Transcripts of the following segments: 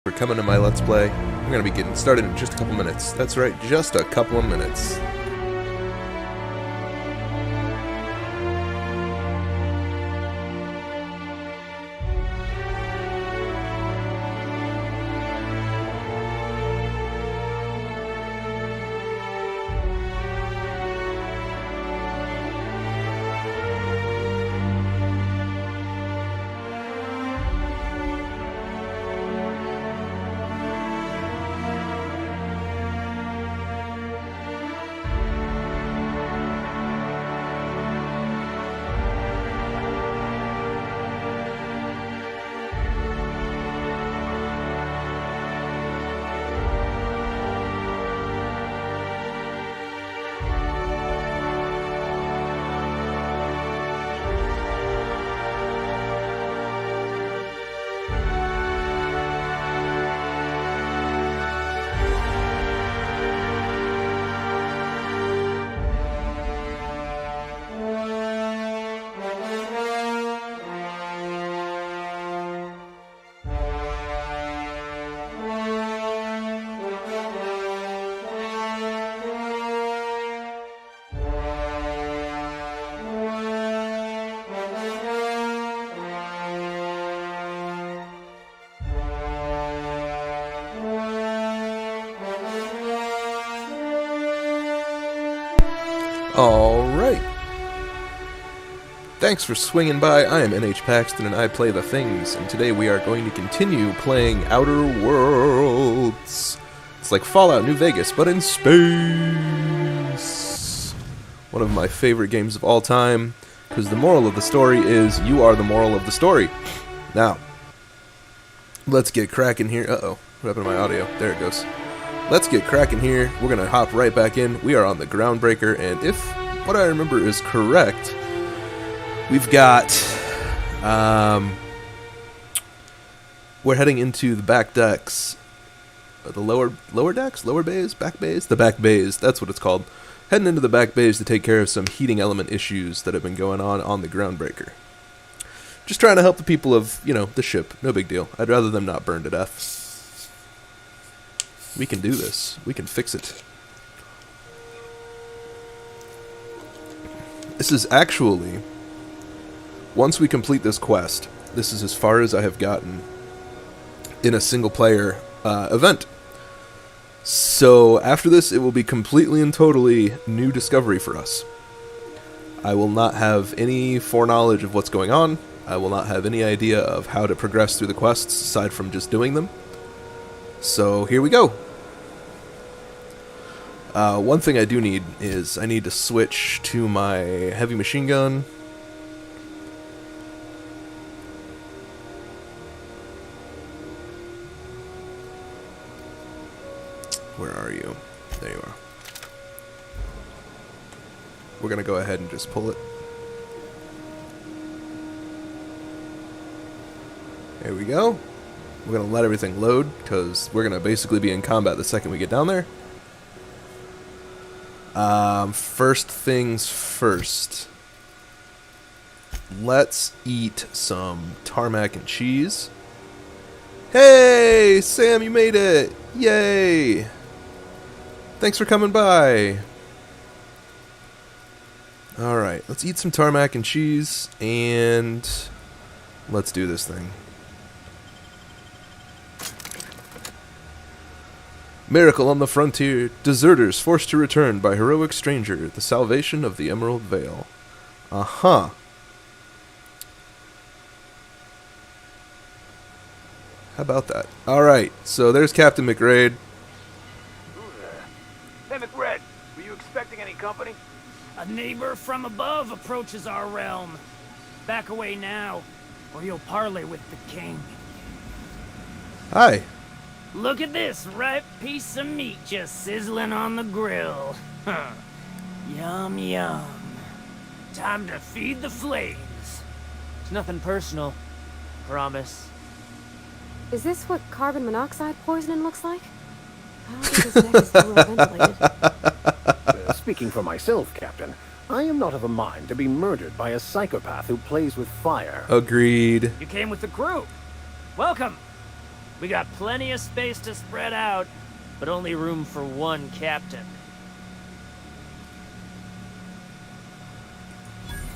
For coming to my Let's Play. I'm going to be getting started in just a couple minutes. That's right, just a couple of minutes. Alright. Thanks for swinging by. I am NH Paxton and I play The Things, and today we are going to continue playing Outer Worlds. It's like Fallout New Vegas, but in space. One of my favorite games of all time, because the moral of the story is you are the moral of the story. Now, let's get cracking here. Uh-oh, what happened to my audio? There it goes. Let's get cracking here. We're going to hop right back in. We are on the Groundbreaker, and if what I remember is correct, we've got, we're heading into the back decks, the lower decks, lower bays, back bays, the back bays, that's what it's called. Heading into the back bays to take care of some heating element issues that have been going on the Groundbreaker. Just trying to help the people of, you know, the ship. No big deal. I'd rather them not burn to death. We can do this. We can fix it. This is actually, once we complete this quest, this is as far as I have gotten in a single player event. So after this, it will be completely and totally new discovery for us. I will not have any foreknowledge of what's going on. I will not have any idea of how to progress through the quests aside from just doing them. So here we go. One thing I do need is I need to switch to my heavy machine gun. Where are you? There you are. We're gonna go ahead and just pull it. There we go. We're going to let everything load, because we're going to basically be in combat the second we get down there. First things first. Let's eat some tarmac and cheese. Hey, Sam, you made it! Yay! Thanks for coming by. Alright, let's eat some tarmac and cheese, and let's do this thing. Miracle on the frontier. Deserters forced to return by heroic stranger. The salvation of the Emerald Vale. Uh-huh. How about that? Alright, so there's Captain McRaid. Hey, McRed, were you expecting any company? A neighbor from above approaches our realm. Back away now, or you'll parley with the king. Hi. Look at this ripe piece of meat just sizzling on the grill. Huh. Yum, yum. Time to feed the flames. It's nothing personal. Promise. Is this what carbon monoxide poisoning looks like? I don't think his neck is too well ventilated. Speaking for myself, Captain, I am not of a mind to be murdered by a psychopath who plays with fire. Agreed. You came with the crew. Welcome. We got plenty of space to spread out, but only room for one captain.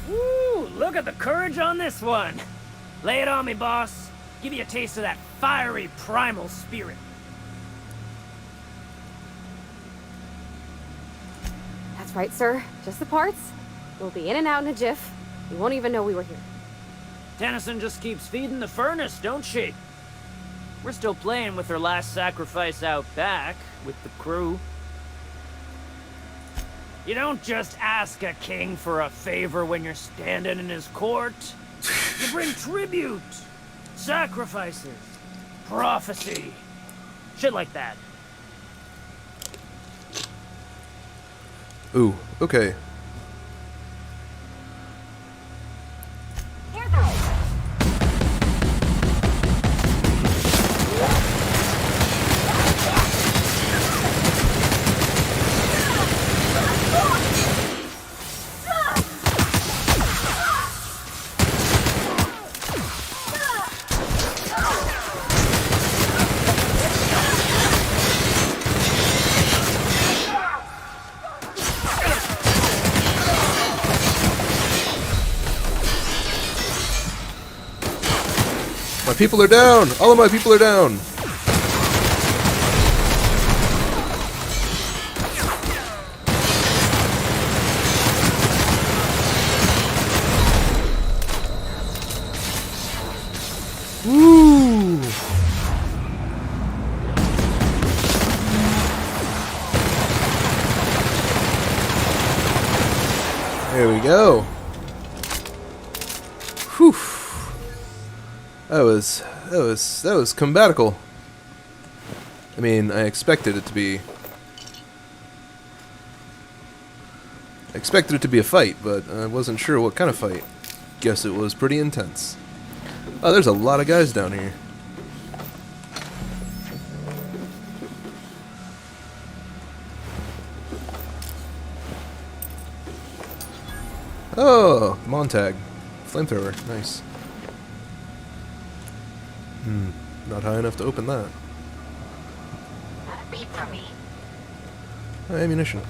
Woo! Look at the courage on this one. Lay it on me, boss. Give you a taste of that fiery primal spirit. That's right, sir. Just the parts. We'll be in and out in a jiff. You won't even know we were here. Tennyson just keeps feeding the furnace, don't she? We're still playing with her last sacrifice out back, with the crew. You don't just ask a king for a favor when you're standing in his court. You bring tribute, sacrifices, prophecy, shit like that. Ooh, okay. My people are down! All of my people are down! Woo! There we go. Whew. That was combatical. I mean, I expected it to be a fight, but I wasn't sure what kind of fight. Guess it was pretty intense. Oh, there's a lot of guys down here. Oh, Montag. Flamethrower. Nice. Not high enough to open that. Not a peep from me. Ammunition.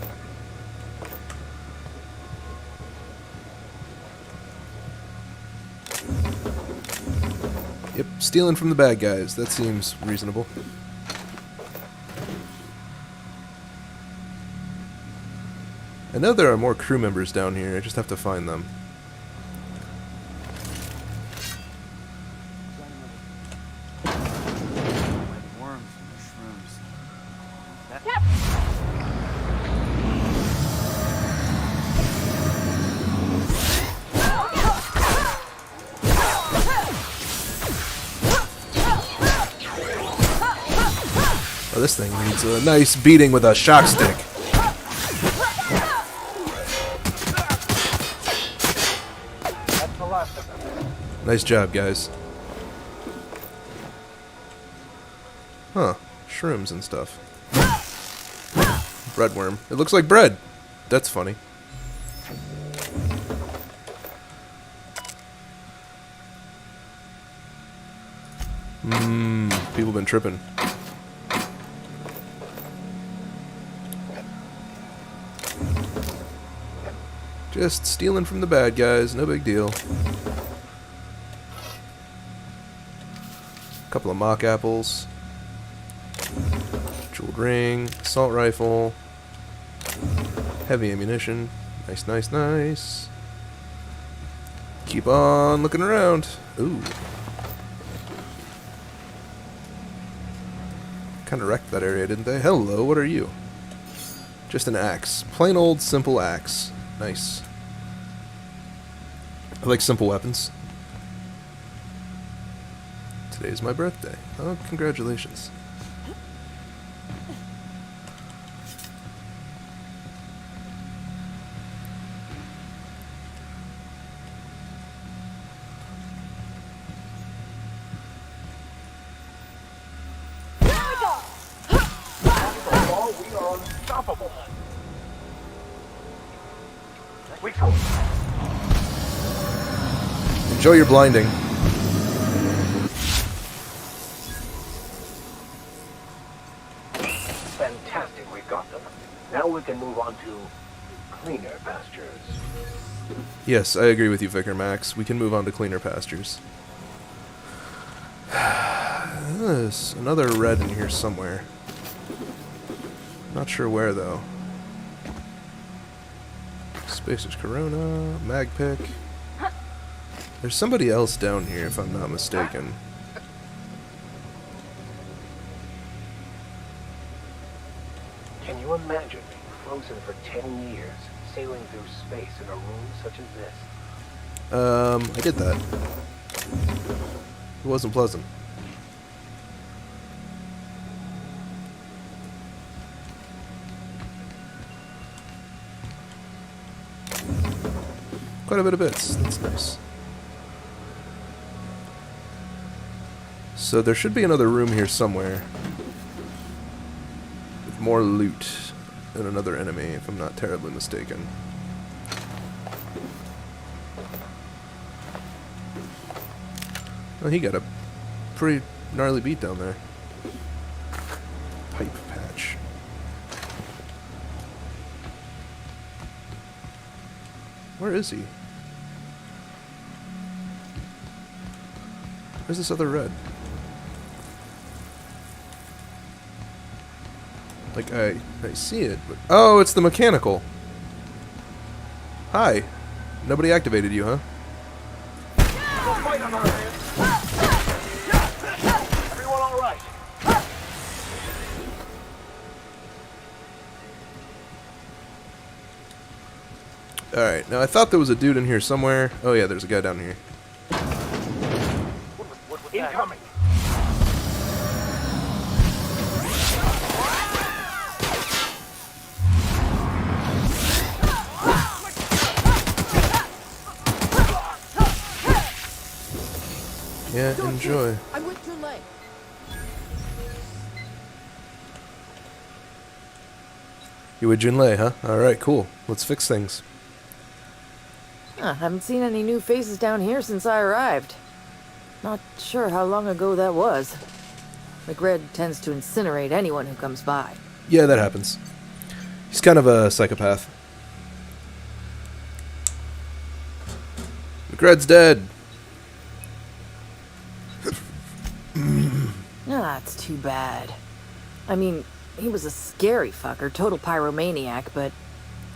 Yep, stealing from the bad guys. That seems reasonable. I know there are more crew members down here. I just have to find them. Worms and shrooms. Oh, this thing needs a nice beating with a shock stick. Nice job, guys. Huh. Shrooms and stuff. Breadworm. It looks like bread. That's funny. People been tripping. Just stealing from the bad guys, no big deal. Couple of mock apples. Jeweled ring, assault rifle, heavy ammunition. Nice, nice, nice. Keep on looking around. Ooh. Kinda wrecked that area, didn't they? Hello, what are you? Just an axe. Plain old simple axe. Nice. I like simple weapons. Today's my birthday. Oh, congratulations. We are unstoppable. Enjoy your blinding. Fantastic, we've got them. Now we can move on to cleaner pastures. Yes, I agree with you, Vicar Max. We can move on to cleaner pastures. There's another red in here somewhere. Not sure where, though. Spacer's Corona, Mag Pick. There's somebody else down here, if I'm not mistaken. Can you imagine being frozen for 10 years, sailing through space in a room such as this? I did that. It wasn't pleasant. Quite a bit of bits. That's nice. So there should be another room here somewhere. With more loot and another enemy, if I'm not terribly mistaken. Oh, he got a pretty gnarly beat down there. Pipe patch. Where is he? Where's this other red? Like, I see it, but... Oh, it's the mechanical. Hi. Nobody activated you, huh? Everyone all right? Alright, now I thought there was a dude in here somewhere. Oh yeah, there's a guy down here. Incoming. Yeah, enjoy. I went too late. You with Junlei, huh? Alright, cool. Let's fix things. Haven't seen any new faces down here since I arrived. Not sure how long ago that was. McRed tends to incinerate anyone who comes by. Yeah, that happens. He's kind of a psychopath. McRed's dead. That's too bad. I mean, he was a scary fucker, total pyromaniac, but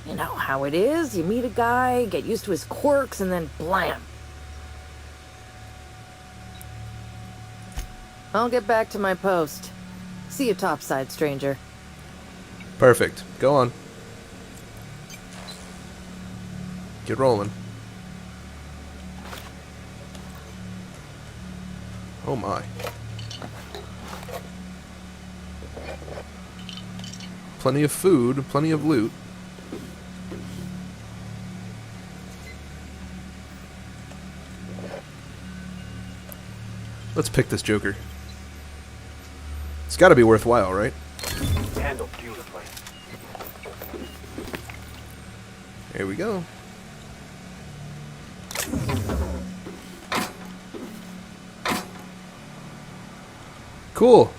you know how it is. You meet a guy, get used to his quirks, and then blam. I'll get back to my post. See you topside, stranger. Perfect. Go on. Get rolling. Oh my. Plenty of food, plenty of loot. Let's pick this Joker. It's gotta be worthwhile, right? Handled beautifully. Here we go. Cool.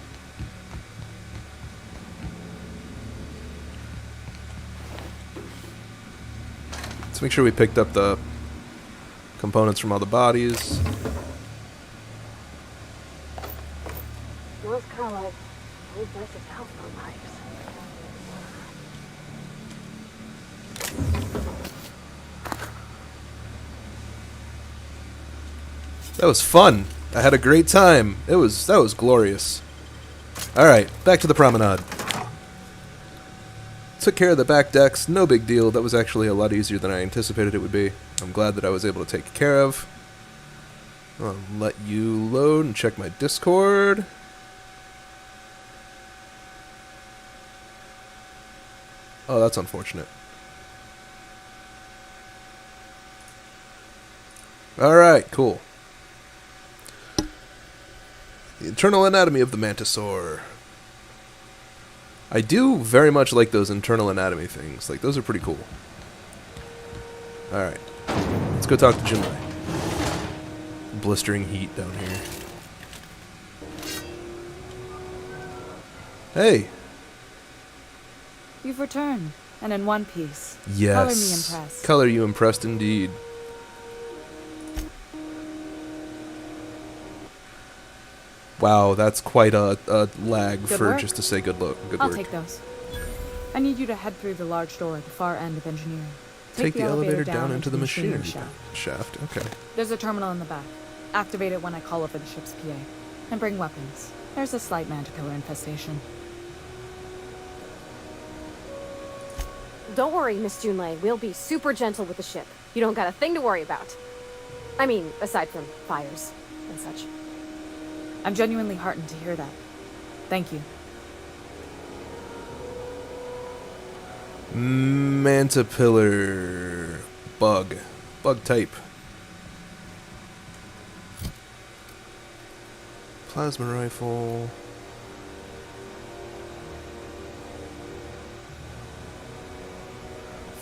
Let's make sure we picked up the components from all the bodies. It was kind of like old versus houseboat pipes. That was fun. I had a great time. That was glorious. All right, back to the promenade. Took care of the back decks, no big deal. That was actually a lot easier than I anticipated it would be. I'm glad that I was able to take care of. I'll let you load and check my Discord. Oh, that's unfortunate. Alright, cool. The internal anatomy of the Mantisaur. I do very much like those internal anatomy things. Like, those are pretty cool. Alright. Let's go talk to Jinmai. Blistering heat down here. Hey! You've returned, and in one piece. Yes. Color me impressed. Color you impressed indeed. Wow, that's quite a lag Good for work. just to say good look. Good I'll work. take those. I need you to head through the large door at the far end of engineering. Take the elevator down into the machinery shaft. Okay. There's a terminal in the back. Activate it when I call over the ship's PA. And bring weapons. There's a slight manticore infestation. Don't worry, Miss Junlei. We'll be super gentle with the ship. You don't got a thing to worry about. I mean, aside from fires and such. I'm genuinely heartened to hear that. Thank you. Mantipillar. Bug. Bug type. Plasma rifle.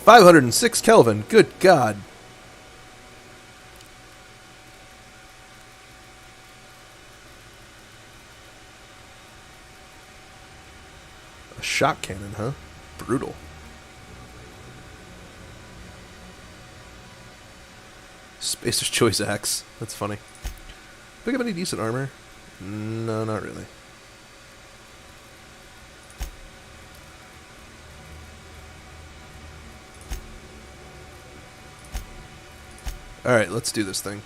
$506 Kelvin. Good God. A shock cannon, huh? Brutal. Spacer's Choice Axe. That's funny. Pick up any decent armor? No, not really. Alright, let's do this thing.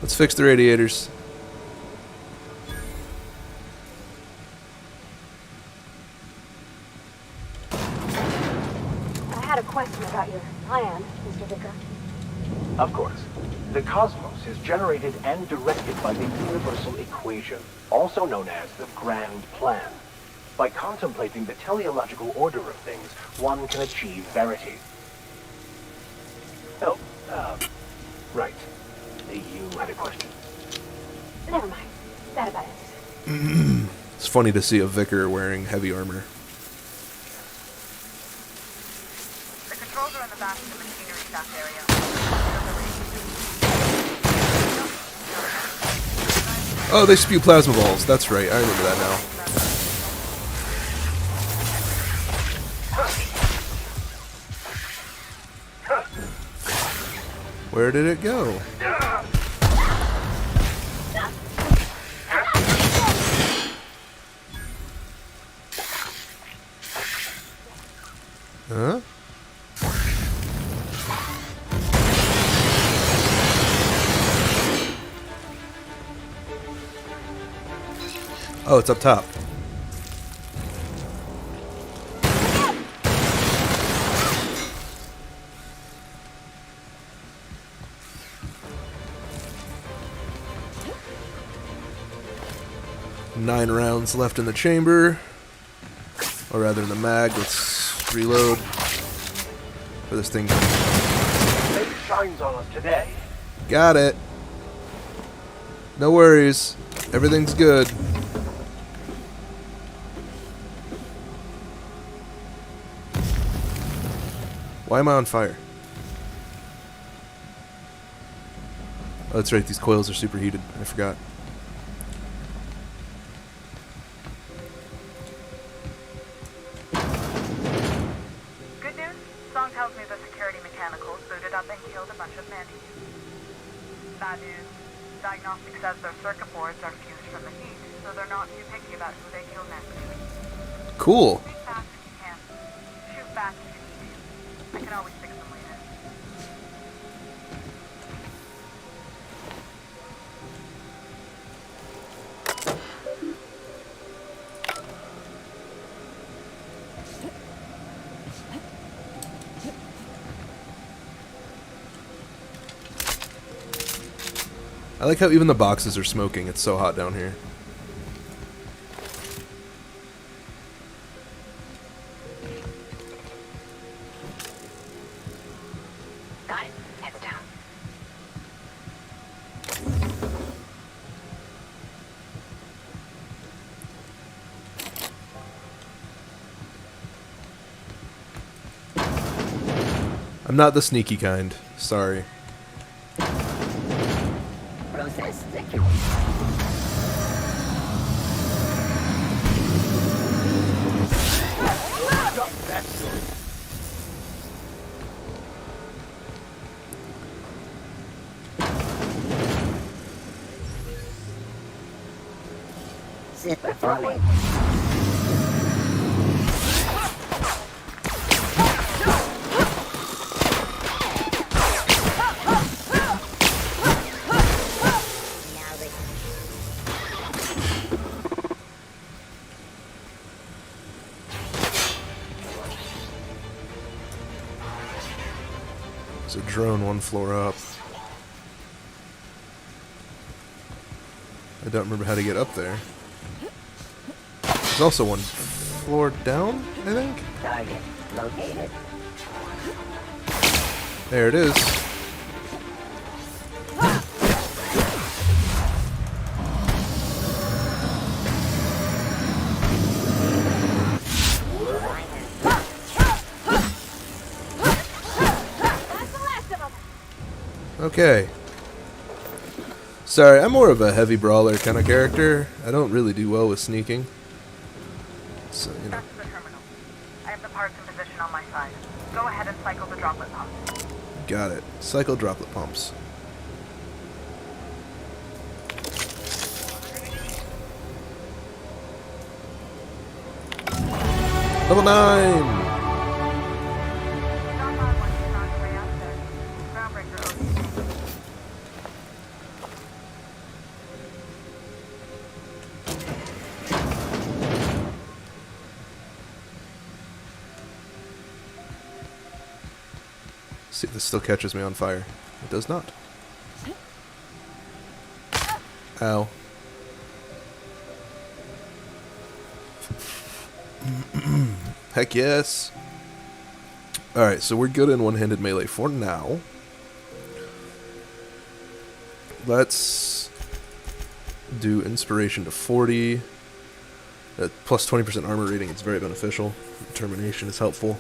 Let's fix the radiators. I had a question about your plan, Mr. Vicker. Of course. The cosmos is generated and directed by the universal equation, also known as the Grand Plan. By contemplating the teleological order of things, one can achieve verity. Oh, right. You had a question. Never mind. That about it. It's funny to see a vicar wearing heavy armor. The controls are in the back of the machinery shaft area. Oh, they spew plasma balls. That's right. I remember that now. Where did it go? Huh? Oh, it's up top. Nine rounds left in the chamber. Or rather in the mag. Let's reload. For this thing. It shines on us today. Got it. No worries. Everything's good. Why am I on fire? Oh, that's right. These coils are superheated. I forgot. Good news? Song tells me the security mechanicals booted up and killed a bunch of mantis. Bad news. Diagnostic says their circuit boards are fused from the heat, so they're not too picky about who they kill next. Cool. Think fast if you can. Shoot back if you need to. I can always fix them later. I like how even the boxes are smoking. It's so hot down here. Got it. Heads down. I'm not the sneaky kind. Sorry. Process secure. Zipper forming. There's a drone one floor up. I don't remember how to get up there. There's also one floor down, I think? Target located. There it is. Okay. Sorry, I'm more of a heavy brawler kind of character. I don't really do well with sneaking. So, you know. Back to the terminal. I have the parts in position on my side. Go ahead and cycle the droplet pump. Got it. Cycle droplet pumps. Level 9! Stop by once you're on your way out there. Groundbreaker OT. See if this still catches me on fire. It does not. Ow. Heck yes. Alright, so we're good in one-handed melee for now. Let's do inspiration to 40. Plus 20% armor rating, it's very beneficial. Determination is helpful.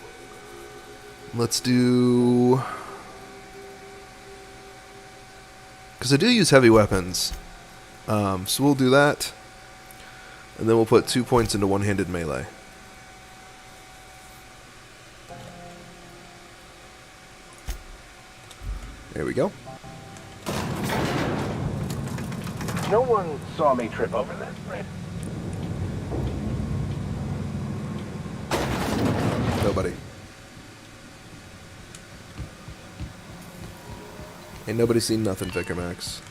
Let's do... because I do use heavy weapons. So we'll do that. And then we'll put 2 points into one-handed melee. There we go. No one saw me trip over that, right? Nobody. Ain't nobody seen nothing, Vicar Max.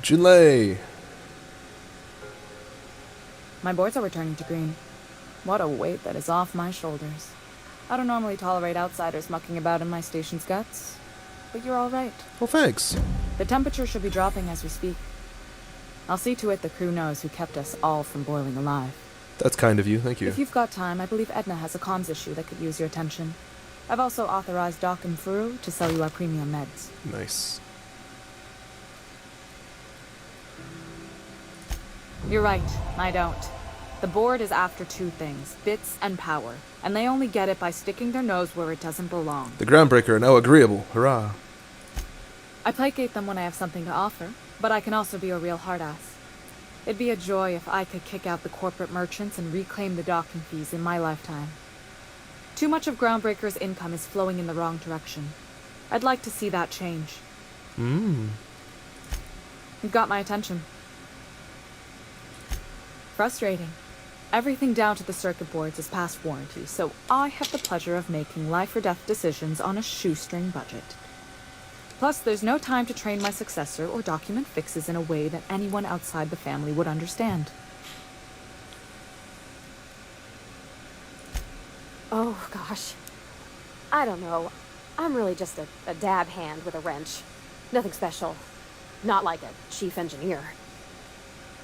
Junlei! My boards are returning to green. What a weight that is off my shoulders. I don't normally tolerate outsiders mucking about in my station's guts, but you're all right. Well, thanks. The temperature should be dropping as we speak. I'll see to it the crew knows who kept us all from boiling alive. That's kind of you, thank you. If you've got time, I believe Edna has a comms issue that could use your attention. I've also authorized Doc and Furu to sell you our premium meds. Nice. You're right, I don't. The board is after two things, bits and power, and they only get it by sticking their nose where it doesn't belong. The Groundbreaker are now agreeable. Hurrah. I placate them when I have something to offer, but I can also be a real hard-ass. It'd be a joy if I could kick out the corporate merchants and reclaim the docking fees in my lifetime. Too much of Groundbreaker's income is flowing in the wrong direction. I'd like to see that change. You've got my attention. Frustrating. Everything down to the circuit boards is past warranty, so I have the pleasure of making life-or-death decisions on a shoestring budget. Plus, there's no time to train my successor or document fixes in a way that anyone outside the family would understand. Oh, gosh. I don't know. I'm really just a dab hand with a wrench. Nothing special. Not like a chief engineer.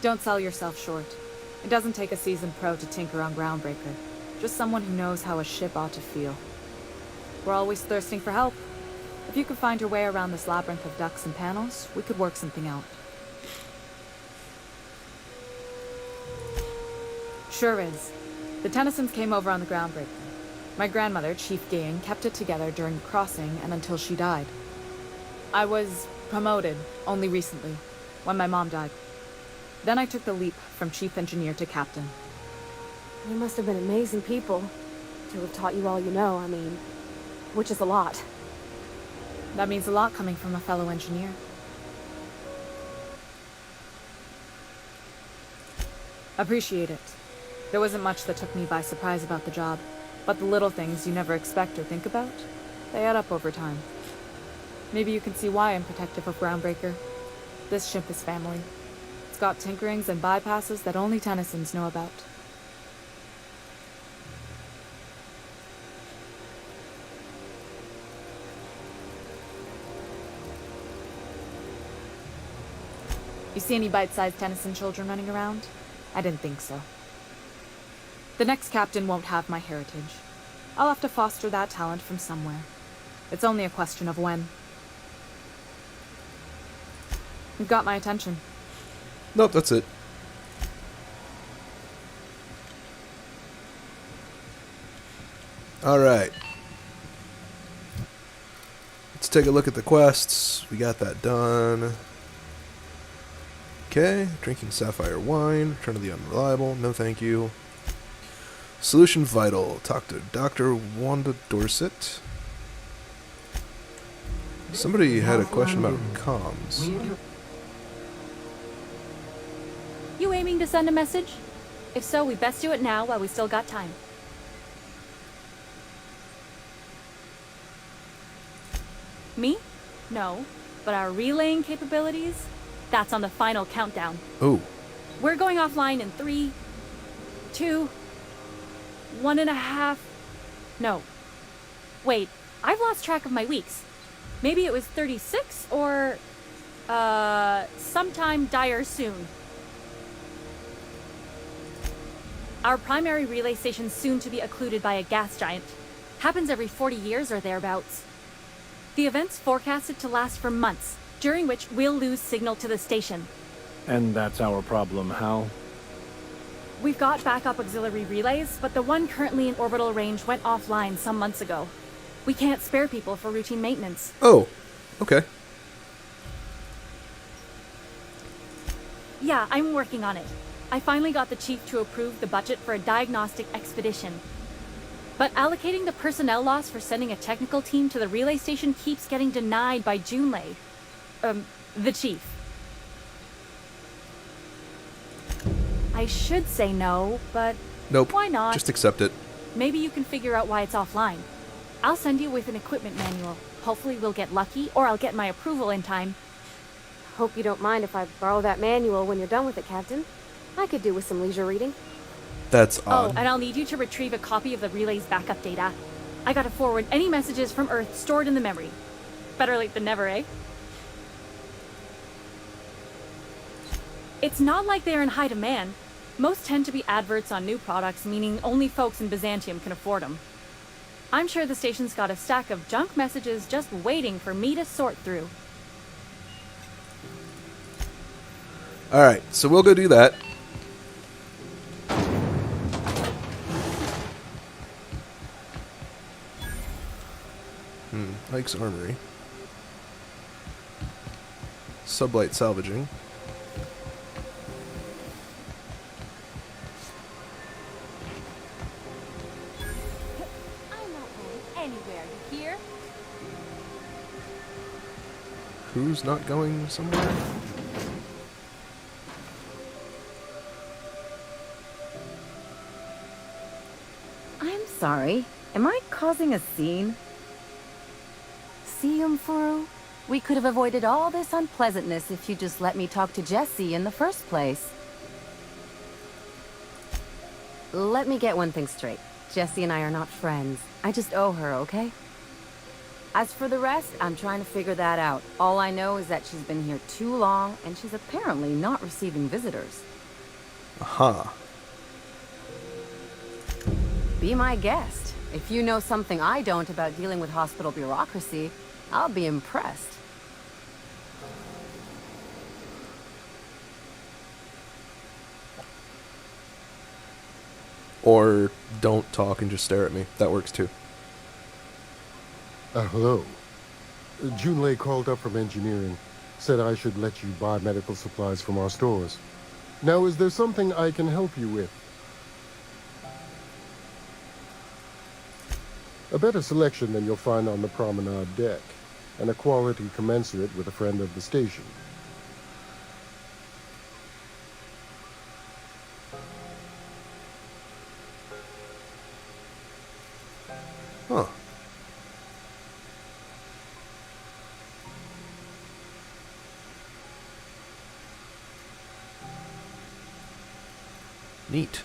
Don't sell yourself short. It doesn't take a seasoned pro to tinker on Groundbreaker. Just someone who knows how a ship ought to feel. We're always thirsting for help. If you could find your way around this labyrinth of ducts and panels, we could work something out. Sure is. The Tennysons came over on the Groundbreaker. My grandmother, Chief Gain, kept it together during the crossing and until she died. I was promoted only recently, when my mom died. Then I took the leap from chief engineer to captain. You must have been amazing people to have taught you all you know, I mean, which is a lot. That means a lot coming from a fellow engineer. Appreciate it. There wasn't much that took me by surprise about the job, but the little things you never expect or think about, they add up over time. Maybe you can see why I'm protective of Groundbreaker. This ship is family. It's got tinkerings and bypasses that only Tennysons know about. You see any bite-sized Tennyson children running around? I didn't think so. The next captain won't have my heritage. I'll have to foster that talent from somewhere. It's only a question of when. You've got my attention. Nope, that's it. Alright. Let's take a look at the quests. We got that done. Okay, drinking sapphire wine, return to the unreliable, no thank you. Solution vital, talk to Dr. Wanda Dorset. Somebody had a question about comms. You aiming to send a message? If so, we best do it now while we still got time. Me? No. But our relaying capabilities? That's on the final countdown. Oh. We're going offline in 3, 2, 1.5... No. Wait, I've lost track of my weeks. Maybe it was 36 or... sometime dire soon. Our primary relay station's soon to be occluded by a gas giant. Happens every 40 years or thereabouts. The event's forecasted to last for months, during which we'll lose signal to the station. And that's our problem, Hal? We've got backup auxiliary relays, but the one currently in orbital range went offline some months ago. We can't spare people for routine maintenance. Oh, okay. Yeah, I'm working on it. I finally got the chief to approve the budget for a diagnostic expedition. But allocating the personnel loss for sending a technical team to the relay station keeps getting denied by Junlei. The chief. I should say no, but Nope. why not? Just accept it. Maybe you can figure out why it's offline. I'll send you with an equipment manual. Hopefully we'll get lucky, or I'll get my approval in time. Hope you don't mind if I borrow that manual when you're done with it, Captain. I could do with some leisure reading. That's Oh, odd. and I'll need you to retrieve a copy of the relay's backup data. I gotta forward any messages from Earth stored in the memory. Better late than never, eh? It's not like they're in high demand. Most tend to be adverts on new products, meaning only folks in Byzantium can afford them. I'm sure the station's got a stack of junk messages just waiting for me to sort through. Alright, so we'll go do that. Ike's Armory. Sublight salvaging. I'm not going anywhere, you hear? Who's not going somewhere? I'm sorry. Am I causing a scene? See, Furu? We could have avoided all this unpleasantness if you just let me talk to Jessie in the first place. Let me get one thing straight. Jessie and I are not friends. I just owe her, okay? As for the rest, I'm trying to figure that out. All I know is that she's been here too long, and she's apparently not receiving visitors. Aha. Be my guest. If you know something I don't about dealing with hospital bureaucracy, I'll be impressed. Or don't talk and just stare at me. That works too. Hello. Junlei called up from engineering. Said I should let you buy medical supplies from our stores. Now, is there something I can help you with? A better selection than you'll find on the promenade deck, and a quality commensurate with a friend of the station. Huh. Neat.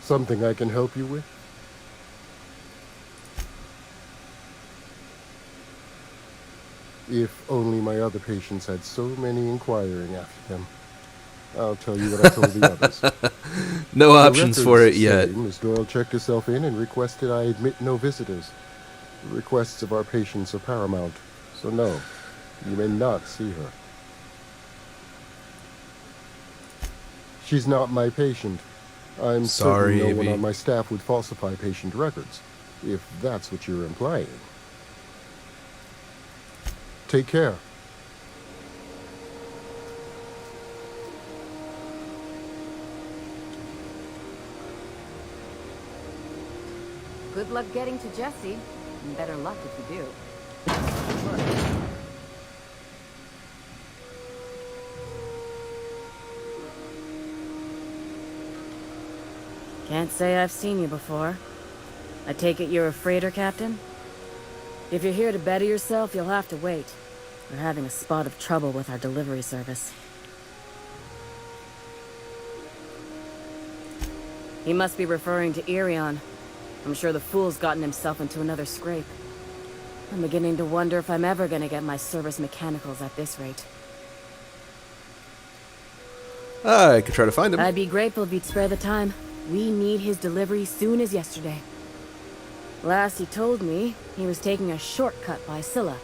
Something I can help you with? If only my other patients had so many inquiring after them. I'll tell you what I told the others. No The options for it records yet. say Miss Doyle checked herself in and requested I admit no visitors. The requests of our patients are paramount, so no, you may not see her. She's not my patient. I'm Sorry, certain no one Avy. on my staff would falsify patient records, if that's what you're implying. Take care. Good luck getting to Jesse. And better luck if you do. Can't say I've seen you before. I take it you're a freighter captain? If you're here to better yourself, you'll have to wait. We're having a spot of trouble with our delivery service. He must be referring to Irion. I'm sure the fool's gotten himself into another scrape. I'm beginning to wonder if I'm ever gonna get my service mechanicals at this rate. I could try to find him. I'd be grateful if you'd spare the time. We need his delivery soon as yesterday. Last he told me, he was taking a shortcut by Scylla,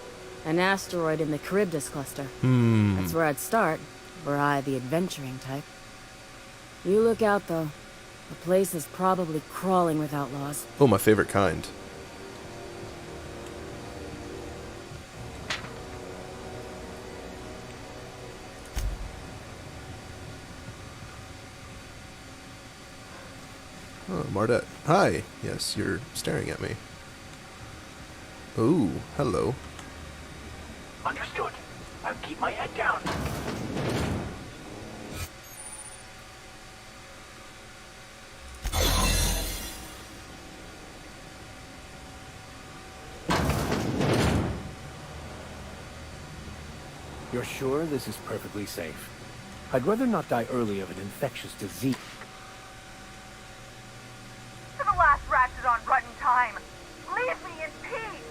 an asteroid in the Charybdis cluster. That's where I'd start, were I the adventuring type. You look out, though. The place is probably crawling with outlaws. Oh, my favorite kind. Oh, Mardette. Hi. Yes, you're staring at me. Ooh, hello. Understood. I'll keep my head down. You're sure this is perfectly safe? I'd rather not die early of an infectious disease. To the last ratchet on rotten time. Leave me in peace.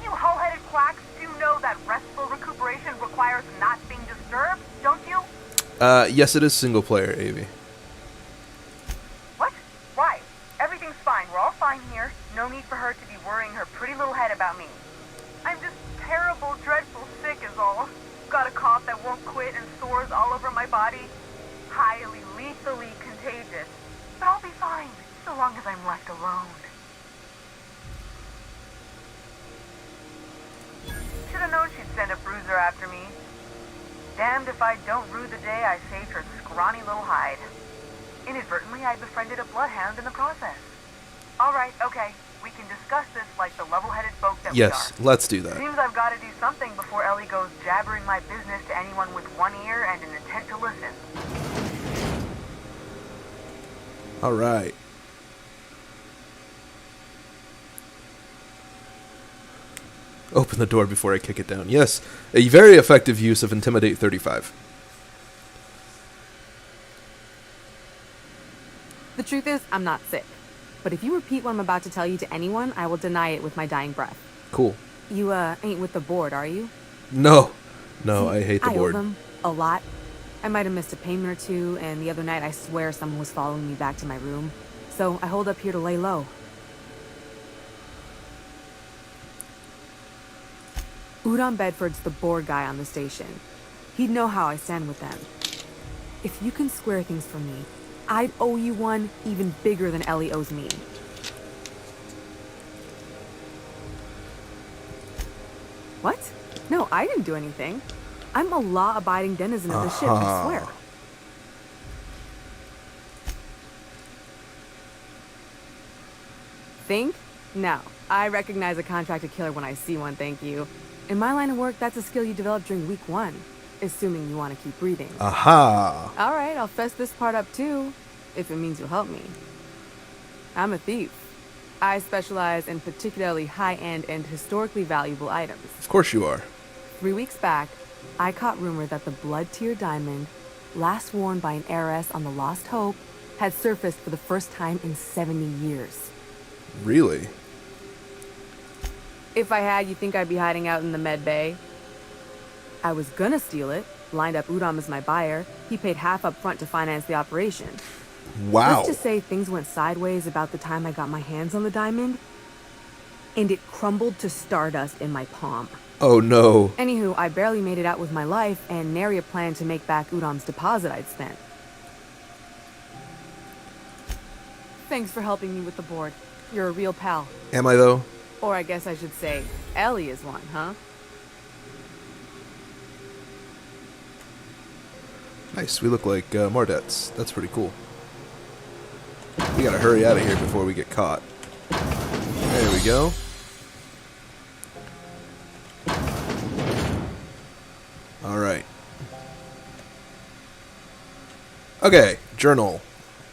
You hull-headed quacks do know that restful recuperation requires not being disturbed, don't you? Yes, it is single player, Avy. What? Why? Everything's fine. We're all fine here. No need for her to be worrying her pretty little head about me. I'm just terrible, dreadful sick is all. Got a cough that won't quit and sores all over my body. Highly, lethally contagious. But I'll be fine, so long as I'm left alone. Should've known she'd send a bruiser after me. Damned if I don't rue the day I saved her scrawny little hide. Inadvertently, I befriended a bloodhound in the process. Alright, okay. We can discuss this like the level-headed folk that Yes, we are. let's do that. Seems I've got to do something before Ellie goes jabbering my business to anyone with one ear and an intent to listen. Alright. Open the door before I kick it down. Yes, a very effective use of Intimidate 35. The truth is, I'm not sick. But if you repeat what I'm about to tell you to anyone, I will deny it with my dying breath. Cool. You, ain't with the board, are you? No. See, I hate the board. I owe them a lot. I might have missed a payment or two, and the other night I swear someone was following me back to my room. So I hold up here to lay low. Udon Bedford's the board guy on the station. He'd know how I stand with them. If you can square things for me, I'd owe you one even bigger than Ellie owes me. What? No, I didn't do anything. I'm a law-abiding denizen of the ship, I swear. Think? No. I recognize a contracted killer when I see one, thank you. In my line of work, that's a skill you develop during week 1. Assuming you want to keep breathing. Aha! Alright, I'll fess this part up too, if it means you'll help me. I'm a thief. I specialize in particularly high-end and historically valuable items. Of course you are. 3 weeks back, I caught rumor that the blood-tier diamond, last worn by an heiress on the Lost Hope, had surfaced for the first time in 70 years. Really? If I had, you think I'd be hiding out in the med bay? I was gonna steal it, lined up Udom as my buyer. He paid half up front to finance the operation. Wow. Let's just say things went sideways about the time I got my hands on the diamond, and it crumbled to stardust in my palm. Oh no. Anywho, I barely made it out with my life, and nary a plan to make back Udom's deposit I'd spent. Thanks for helping me with the board. You're a real pal. Am I though? Or I guess I should say, Ellie is one, huh? Nice, we look like Mardets. That's pretty cool. We gotta hurry out of here before we get caught. There we go. Alright. Okay, journal.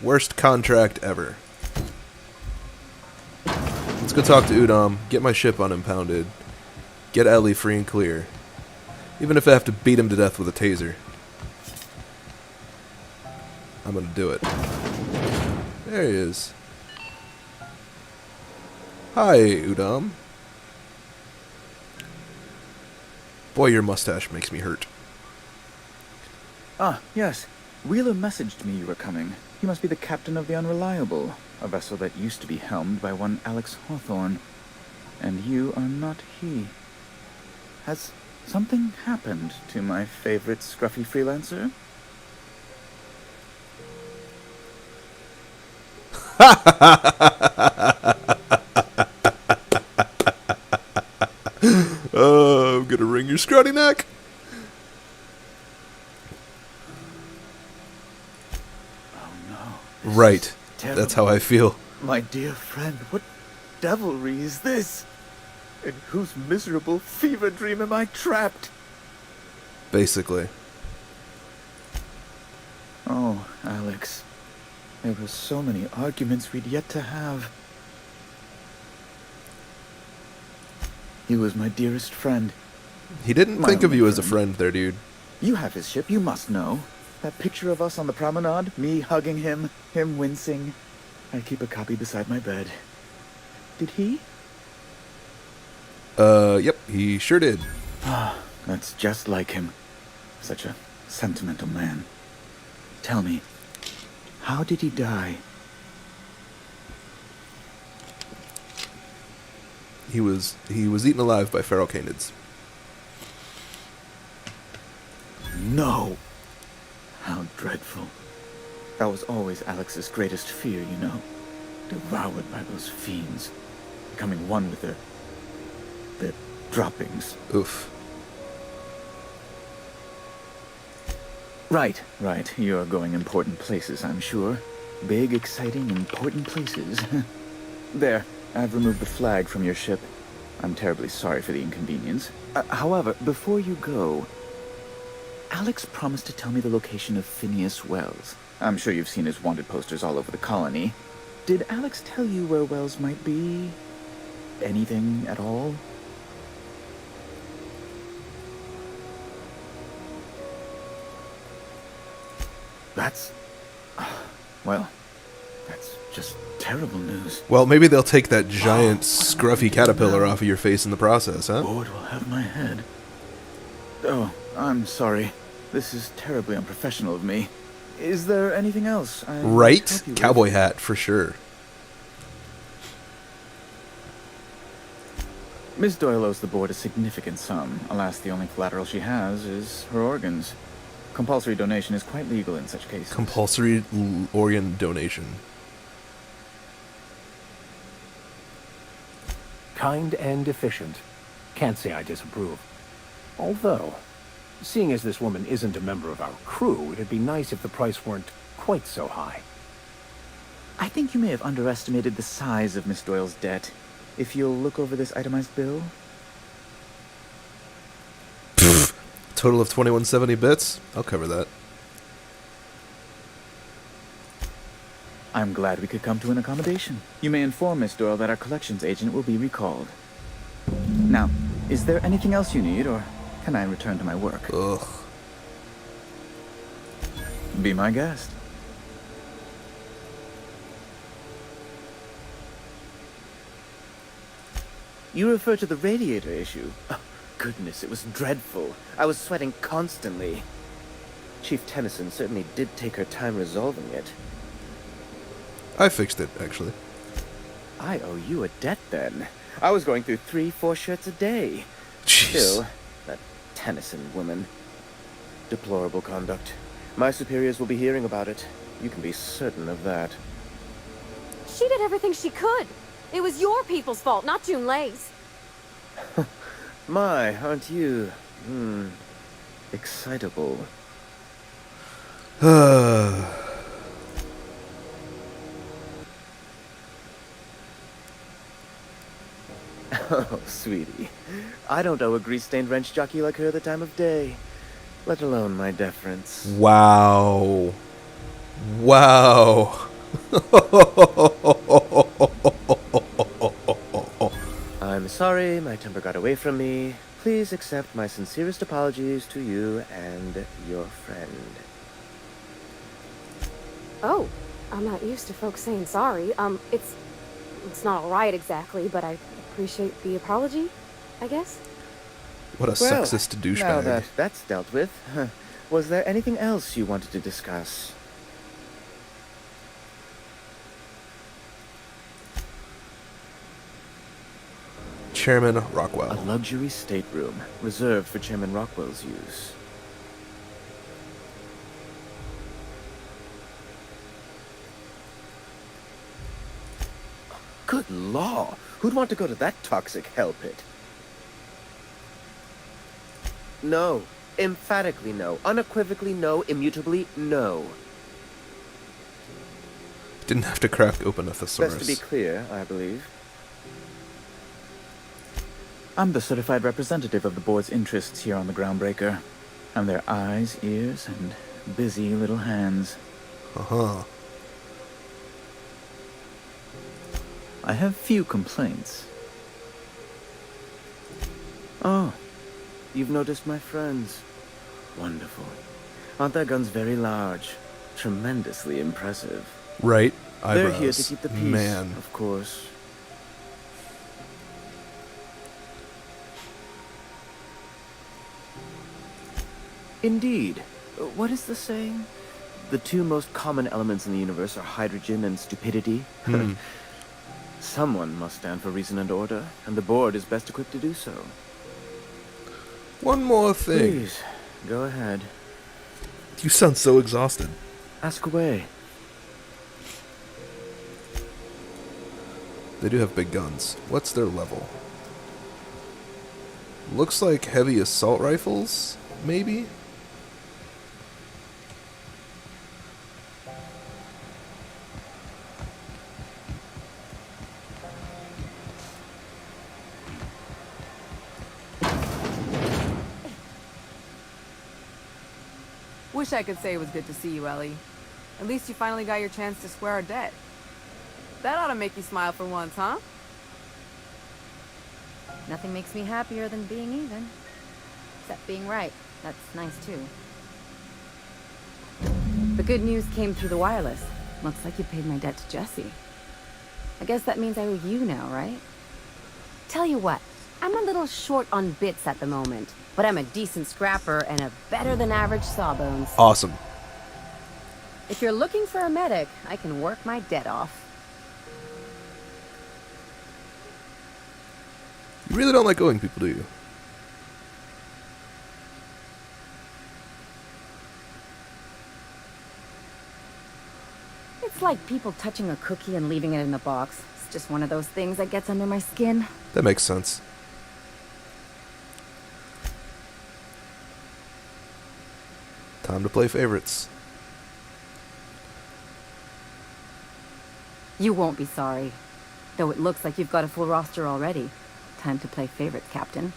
Worst contract ever. Let's go talk to Udom, get my ship unimpounded, get Ellie free and clear. Even if I have to beat him to death with a taser. I'm gonna do it. There he is. Hi, Udom. Boy, your mustache makes me hurt. Ah, yes. Wheeler messaged me you were coming. He must be the captain of the Unreliable, a vessel that used to be helmed by one Alex Hawthorne. And you are not he. Has something happened to my favorite scruffy freelancer? Oh, I'm gonna wring your scrawny neck. Oh no. Right. That's how I feel. My dear friend, what devilry is this? In whose miserable fever dream am I trapped? Basically. Oh, Alex. There were so many arguments we'd yet to have. He was my dearest friend. He didn't My think of only you as a friend. friend there, dude. You have his ship, you must know. That picture of us on the promenade, me hugging him, him wincing. I keep a copy beside my bed. Did he? Yep, he sure did. Ah, that's just like him. Such a sentimental man. Tell me, how did he die? He was eaten alive by feral canids. No! How dreadful. That was always Alex's greatest fear, you know. Devoured by those fiends. Becoming one with their droppings. Oof. Right. You're going important places, I'm sure. Big, exciting, important places. There, I've removed the flag from your ship. I'm terribly sorry for the inconvenience. However, before you go, Alex promised to tell me the location of Phineas Wells. I'm sure you've seen his wanted posters all over the colony. Did Alex tell you where Wells might be? Anything at all? That's... Well, that's just terrible news. Well, maybe they'll take that giant, scruffy caterpillar off of your face in the process, huh? Board will have my head. Oh, I'm sorry. This is terribly unprofessional of me. Is there anything else I can Right? help you with? Cowboy hat, for sure. Miss Doyle owes the board a significant sum. Alas, the only collateral she has is her organs. Compulsory donation is quite legal in such cases. Compulsory organ donation. Kind and efficient. Can't say I disapprove. Although, seeing as this woman isn't a member of our crew, it'd be nice if the price weren't quite so high. I think you may have underestimated the size of Miss Doyle's debt. If you'll look over this itemized bill. Total of 2170 bits? I'll cover that. I'm glad we could come to an accommodation. You may inform Miss Doyle that our collections agent will be recalled. Now, is there anything else you need, or can I return to my work? Ugh. Be my guest. You refer to the radiator issue? Oh, goodness, it was dreadful. I was sweating constantly. Chief Tennyson certainly did take her time resolving it. I fixed it, actually. I owe you a debt, then. I was going through 3-4 shirts a day. Jeez. Still, that Tennyson woman. Deplorable conduct. My superiors will be hearing about it. You can be certain of that. She did everything she could. It was your people's fault, not Junlei's. My, aren't you, excitable. Oh, sweetie. I don't owe a grease-stained wrench jockey like her the time of day. Let alone my deference. Wow. Wow. I'm sorry, my temper got away from me. Please accept my sincerest apologies to you and your friend. Oh, I'm not used to folks saying sorry. It's not all right exactly, but I appreciate the apology, I guess. What a sexist douchebag. Now that that's dealt with, was there anything else you wanted to discuss? Chairman Rockwell. A luxury stateroom, reserved for Chairman Rockwell's use. Good law! Who'd want to go to that toxic hell pit? No. Emphatically no. Unequivocally no. Immutably no. Didn't have to crack open a thesaurus. Best to be clear, I believe. I'm the certified representative of the board's interests here on the Groundbreaker. I'm their eyes, ears, and busy little hands. Uh-huh. I have few complaints. Oh, you've noticed my friends. Wonderful. Aren't their guns very large? Tremendously impressive. Right. They're Eyebrows. here to keep the peace, Man. of course. Indeed. What is the saying? The two most common elements in the universe are hydrogen and stupidity. Someone must stand for reason and order, and the board is best equipped to do so. One more thing. Please, go ahead. You sound so exhausted. Ask away. They do have big guns. What's their level? Looks like heavy assault rifles, maybe? Wish I could say it was good to see you, Ellie. At least you finally got your chance to square our debt. That ought to make you smile for once, huh? Nothing makes me happier than being even. Except being right. That's nice, too. The good news came through the wireless. Looks like you paid my debt to Jesse. I guess that means I owe you now, right? Tell you what, I'm a little short on bits at the moment, but I'm a decent scrapper and a better-than-average sawbones. Awesome. If you're looking for a medic, I can work my debt off. You really don't like owing people, do you? It's like people touching a cookie and leaving it in the box. It's just one of those things that gets under my skin. That makes sense. Time to play favorites. You won't be sorry. Though it looks like you've got a full roster already. Time to play favorites, Captain.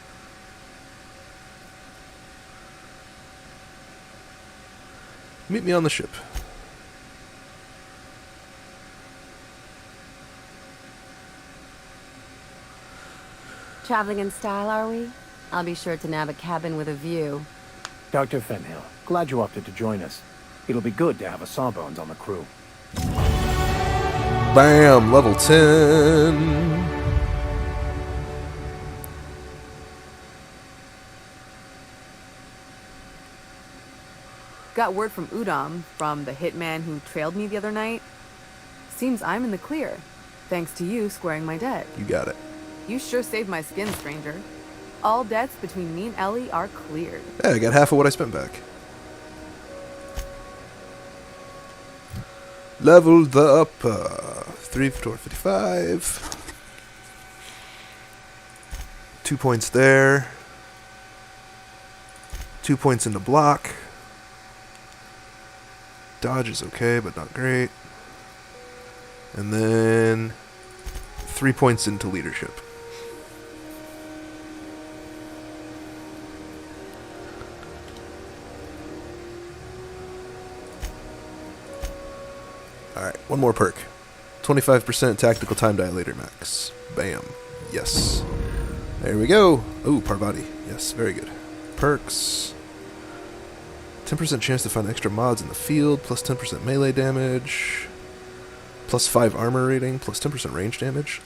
Meet me on the ship. Traveling in style, are we? I'll be sure to nab a cabin with a view. Dr. Fenhill, glad you opted to join us. It'll be good to have a Sawbones on the crew. Bam! Level 10. Got word from Udam, from the hitman who trailed me the other night. Seems I'm in the clear, thanks to you squaring my debt. You got it. You sure saved my skin, stranger. All debts between me and Ellie are cleared. Hey, I got half of what I spent back. Leveled up. 3 for 55. 2 points there. 2 points into block. Dodge is okay, but not great. And then 3 points into leadership. Alright, one more perk. 25% tactical time dilator max. Bam. Yes. There we go. Ooh, Parvati. Yes, very good. Perks. 10% chance to find extra mods in the field, plus 10% melee damage, plus 5 armor rating, plus 10% range damage.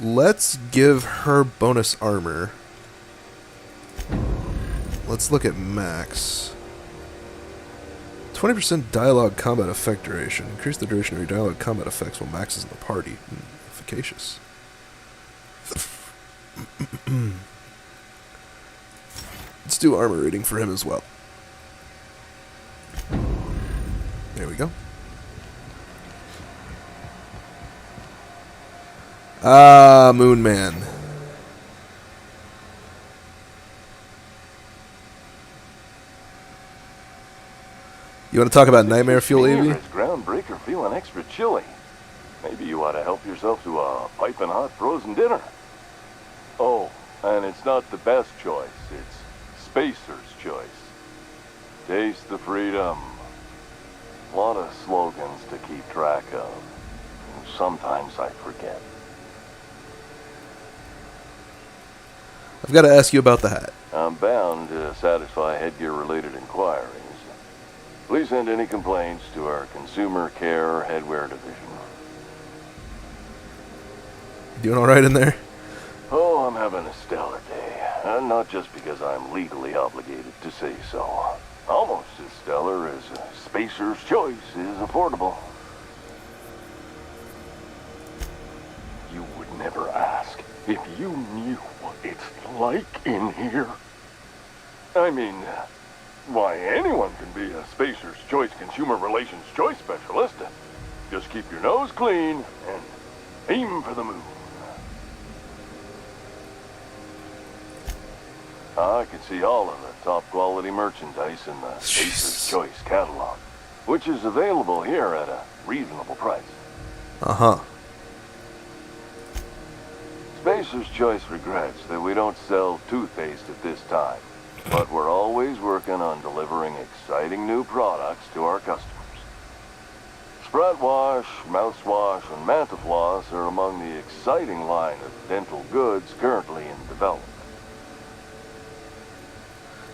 Let's give her bonus armor. Let's look at max. 20% dialogue combat effect duration. Increase the duration of your dialogue combat effects while Max is in the party. Efficacious. Let's do armor rating for him as well. There we go. Ah, Moon Man. You want to talk about nightmare fuel, Avy? Is Groundbreaker feeling extra chilly? Maybe you ought to help yourself to a piping hot frozen dinner. Oh, and it's not the best choice. It's Spacer's choice. Taste the freedom. A lot of slogans to keep track of. Sometimes I forget. I've got to ask you about the hat. I'm bound to satisfy headgear-related inquiries. Please send any complaints to our Consumer Care Headwear Division. Doing all right in there? Oh, I'm having a stellar day. And not just because I'm legally obligated to say so. Almost as stellar as Spacer's Choice is affordable. You would never ask if you knew what it's like in here. I mean, why, anyone can be a Spacer's Choice Consumer Relations Choice Specialist. Just keep your nose clean and aim for the moon. I can see all of the top quality merchandise in the Spacer's Choice catalog, which is available here at a reasonable price. Uh-huh. Spacer's Choice regrets that we don't sell toothpaste at this time, but we're always working on delivering exciting new products to our customers. Sprout Wash, Mouthwash, and Mantafloss are among the exciting line of dental goods currently in development.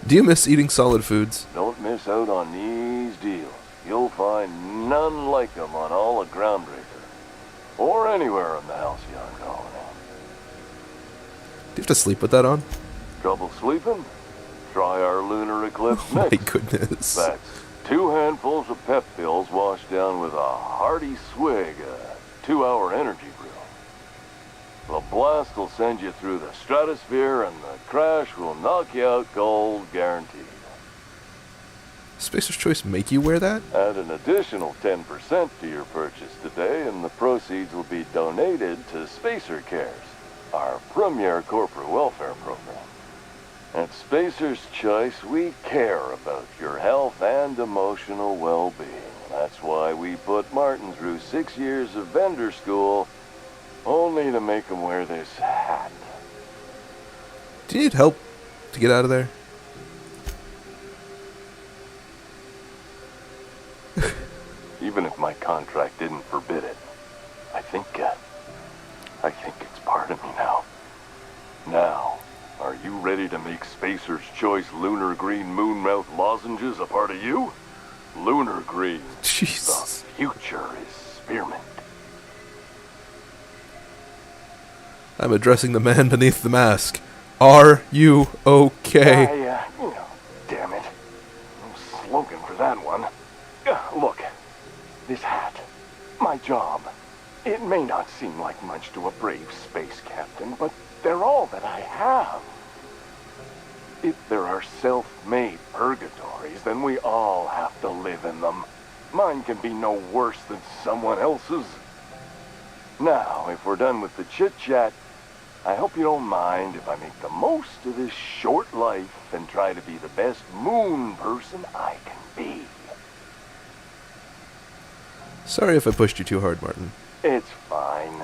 Do you miss eating solid foods? Don't miss out on these these deals. You'll find none like them on all of Groundbreaker. Or anywhere in the Halcyon colony. Do you have to sleep with that on? Trouble sleeping? Try our lunar eclipse Oh my mix. goodness. That's 2 handfuls of pep pills washed down with a hearty swig of 2-hour energy brew. The blast will send you through the stratosphere and the crash will knock you out cold, guaranteed. Spacer's Choice make you wear that? Add an additional 10% to your purchase today and the proceeds will be donated to Spacer Cares, our premier corporate welfare program. At Spacer's Choice, we care about your health and emotional well-being. That's why we put Martin through 6 years of vendor school, only to make him wear this hat. Do you need help to get out of there? Even if my contract didn't forbid it, I think it's part of me now. Now, are you ready to make Spacer's Choice Lunar Green Moonmouth lozenges a part of you? Lunar Green. Jesus. The future is spearmint. I'm addressing the man beneath the mask. Are you okay? Damn it. No slogan for that one. Look, this hat, my job. It may not seem like much to a brave space captain, but they're all that I have. If there are self-made purgatories, then we all have to live in them. Mine can be no worse than someone else's. Now, if we're done with the chit-chat, I hope you don't mind if I make the most of this short life and try to be the best moon person I can be. Sorry if I pushed you too hard, Martin. It's fine.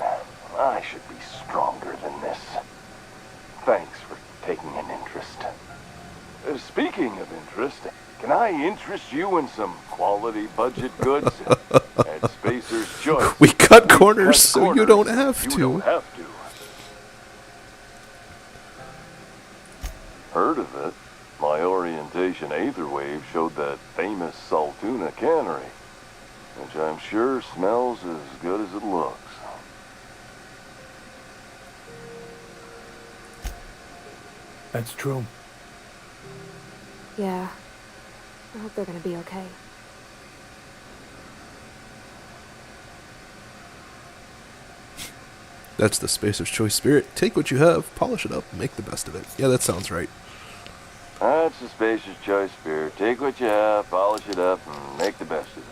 I should be stronger than this. Thanks for taking an interest. Speaking of interest, can I interest you in some quality budget goods at Spacer's Choice? We cut corners so you don't have to. You don't have to. Heard of it? My orientation aether wave showed that famous Saltuna cannery, which I'm sure smells as good as it looks. That's true. Yeah. I hope they're gonna be okay. That's the Spacer's Choice spirit. Take what you have, polish it up, make the best of it. Yeah, that sounds right. That's the Spacer's Choice spirit. Take what you have, polish it up, and make the best of it.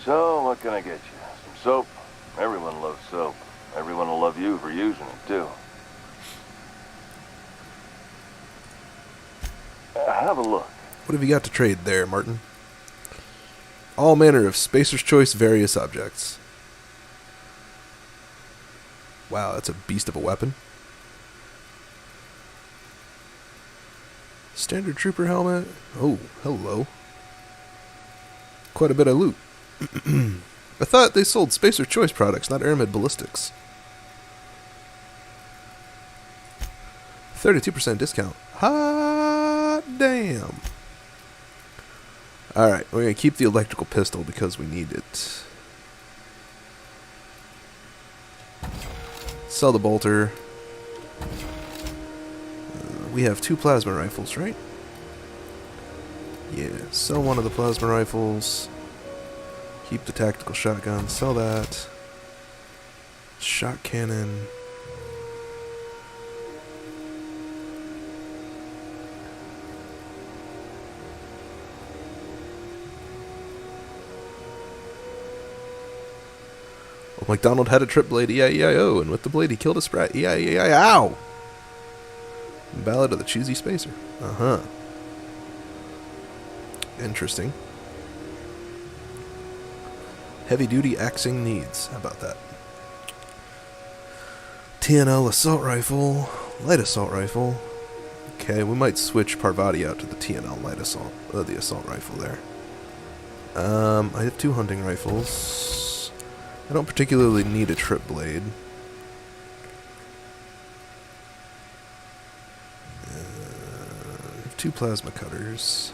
So, what can I get you? Some soap? Everyone loves soap. Everyone will love you for using it, too. Have a look. What have you got to trade there, Martin? All manner of Spacer's Choice various objects. Wow, that's a beast of a weapon. Standard trooper helmet. Oh, hello. Quite a bit of loot. I thought they sold Spacer's Choice products, not Aramid ballistics. 32% discount. Hot damn. Alright, we're going to keep the electrical pistol because we need it. Sell the bolter. We have 2 plasma rifles, right? Yeah, sell one of the plasma rifles. Keep the tactical shotgun. Sell that. Shot cannon. Well, MacDonald had a trip blade, E-I-E-I-O, and with the blade he killed a sprat, E-I-E-I-Ow! Ballad of the Choosy Spacer. Uh-huh. Interesting. Heavy-duty axing needs. How about that? TNL assault rifle. Light assault rifle. Okay, we might switch Parvati out to the TNL light assault. The assault rifle there. I have 2 hunting rifles. I don't particularly need a trip blade. I have 2 plasma cutters.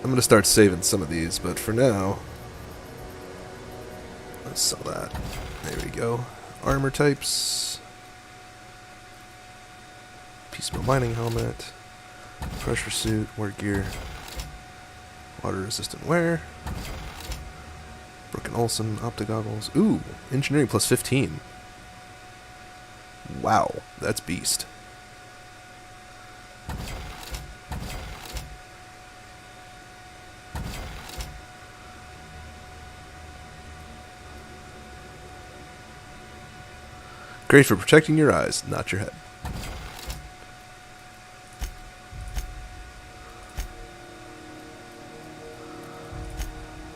I'm going to start saving some of these, but for now, let's sell that. There we go. Armor types. Piecemeal mining helmet. Pressure suit, work gear. Water resistant wear. Brooke and Olsen, optic goggles. Ooh, engineering plus 15. Wow, that's beast. Great for protecting your eyes, not your head.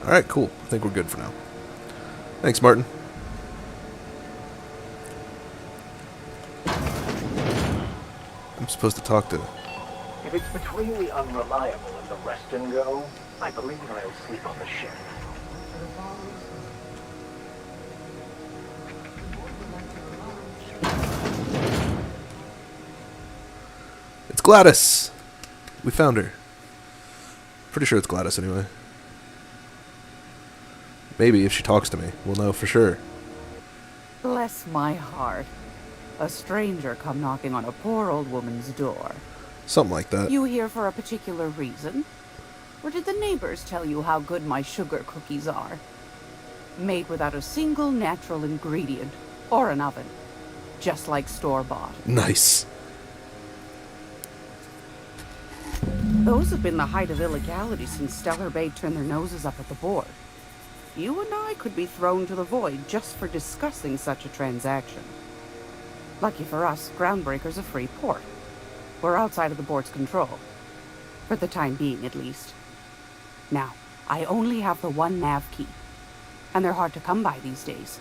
Alright, cool. I think we're good for now. Thanks, Martin. I'm supposed to talk to... If it's between the unreliable and the rest and go, I believe I'll sleep on the ship. It's Gladys! We found her. Pretty sure it's Gladys anyway. Maybe if she talks to me, we'll know for sure. Bless my heart. A stranger come knocking on a poor old woman's door. Something like that. You here for a particular reason? Or did the neighbors tell you how good my sugar cookies are? Made without a single natural ingredient, or an oven. Just like store-bought. Nice. Those have been the height of illegality since Stellar Bay turned their noses up at the board. You and I could be thrown to the void just for discussing such a transaction. Lucky for us, Groundbreaker's a free port. We're outside of the board's control. For the time being, at least. Now, I only have the one nav key. And they're hard to come by these days.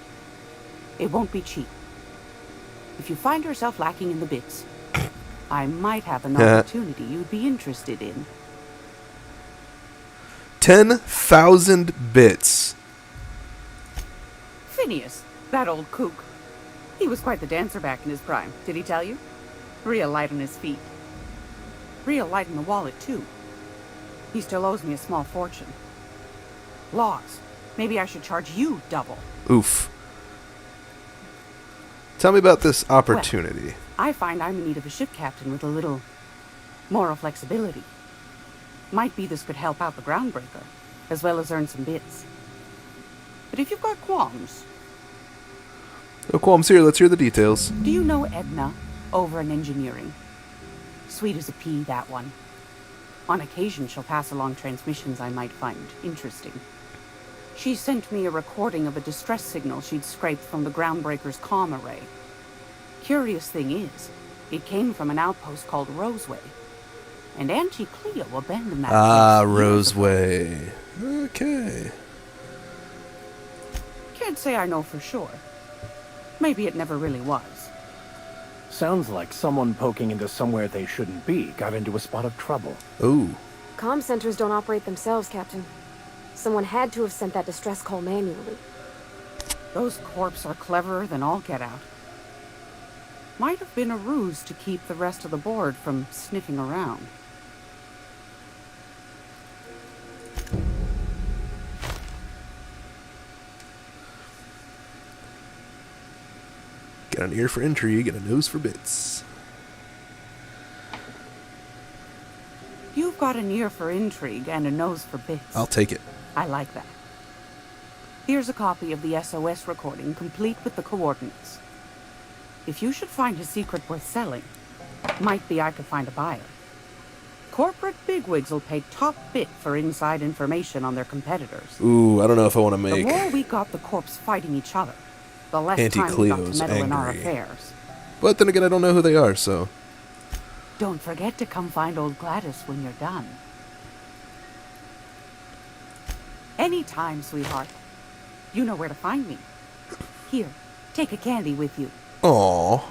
It won't be cheap. If you find yourself lacking in the bits, I might have an opportunity you'd be interested in. 10,000 bits. Phineas, that old kook. He was quite the dancer back in his prime, did he tell you? Real light on his feet. Real light in the wallet, too. He still owes me a small fortune. Laws. Maybe I should charge you double. Oof. Tell me about this opportunity. Well, I find I'm in need of a ship captain with a little moral flexibility. Might be this could help out the Groundbreaker, as well as earn some bits. But if you've got qualms... No qualms here, let's hear the details. Do you know Edna, over in engineering? Sweet as a pea, that one. On occasion, she'll pass along transmissions I might find interesting. She sent me a recording of a distress signal she'd scraped from the Groundbreaker's comm array. Curious thing is, it came from an outpost called Roseway. And Auntie Cleo abandoned that place Roseway. Okay. Can't say I know for sure. Maybe it never really was. Sounds like someone poking into somewhere they shouldn't be got into a spot of trouble. Ooh. Comm centers don't operate themselves, Captain. Someone had to have sent that distress call manually. Those corps are cleverer than all get out. Might have been a ruse to keep the rest of the board from sniffing around. Got an ear for intrigue and a nose for bits. You've got an ear for intrigue and a nose for bits. I'll take it. I like that. Here's a copy of the SOS recording, complete with the coordinates. If you should find a secret worth selling, might be I could find a buyer. Corporate bigwigs will pay top bit for inside information on their competitors. Ooh, I don't know if I want to make... The more we got the corps fighting each other, the less Auntie time we got to Cleo's meddle in our angry. affairs. But then again, I don't know who they are, so... Don't forget to come find old Gladys when you're done. Anytime, sweetheart. You know where to find me. Here, take a candy with you. Aww.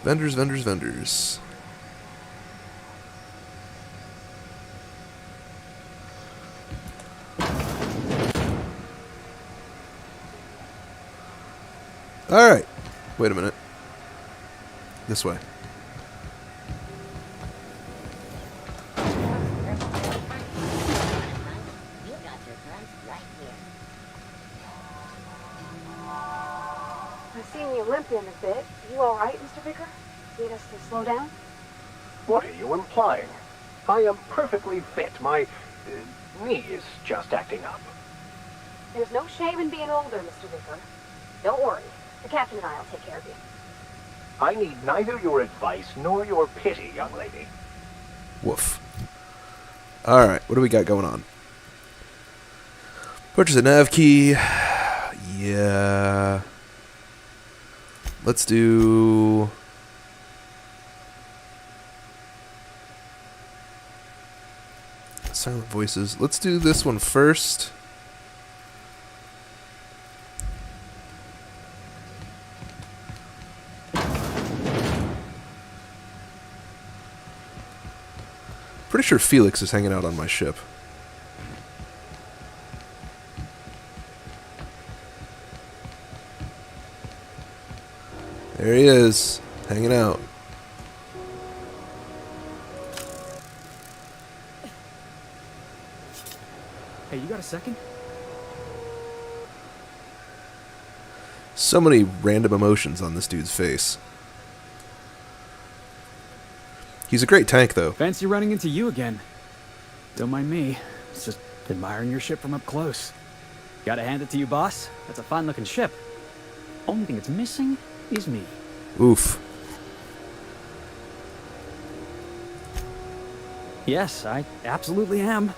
Vendors, vendors, vendors. Alright. Wait a minute. This way. I've seen you limping a bit. You all right, Mr. Vicker? Need us to slow down? What are you implying? I am perfectly fit. My knee is just acting up. There's no shame in being older, Mr. Vicker. Don't worry. The captain and I will take care of you. I need neither your advice nor your pity, young lady. Woof. Alright, what do we got going on? Purchase a nav key. Yeah. Let's do... Silent voices. Let's do this one first. Pretty sure Felix is hanging out on my ship. There he is, hanging out. Hey, you got a second? So many random emotions on this dude's face. He's a great tank, though. Fancy running into you again. Don't mind me. It's just admiring your ship from up close. Gotta hand it to you, boss. That's a fine-looking ship. Only thing it's missing is me. Oof. Yes, I absolutely am.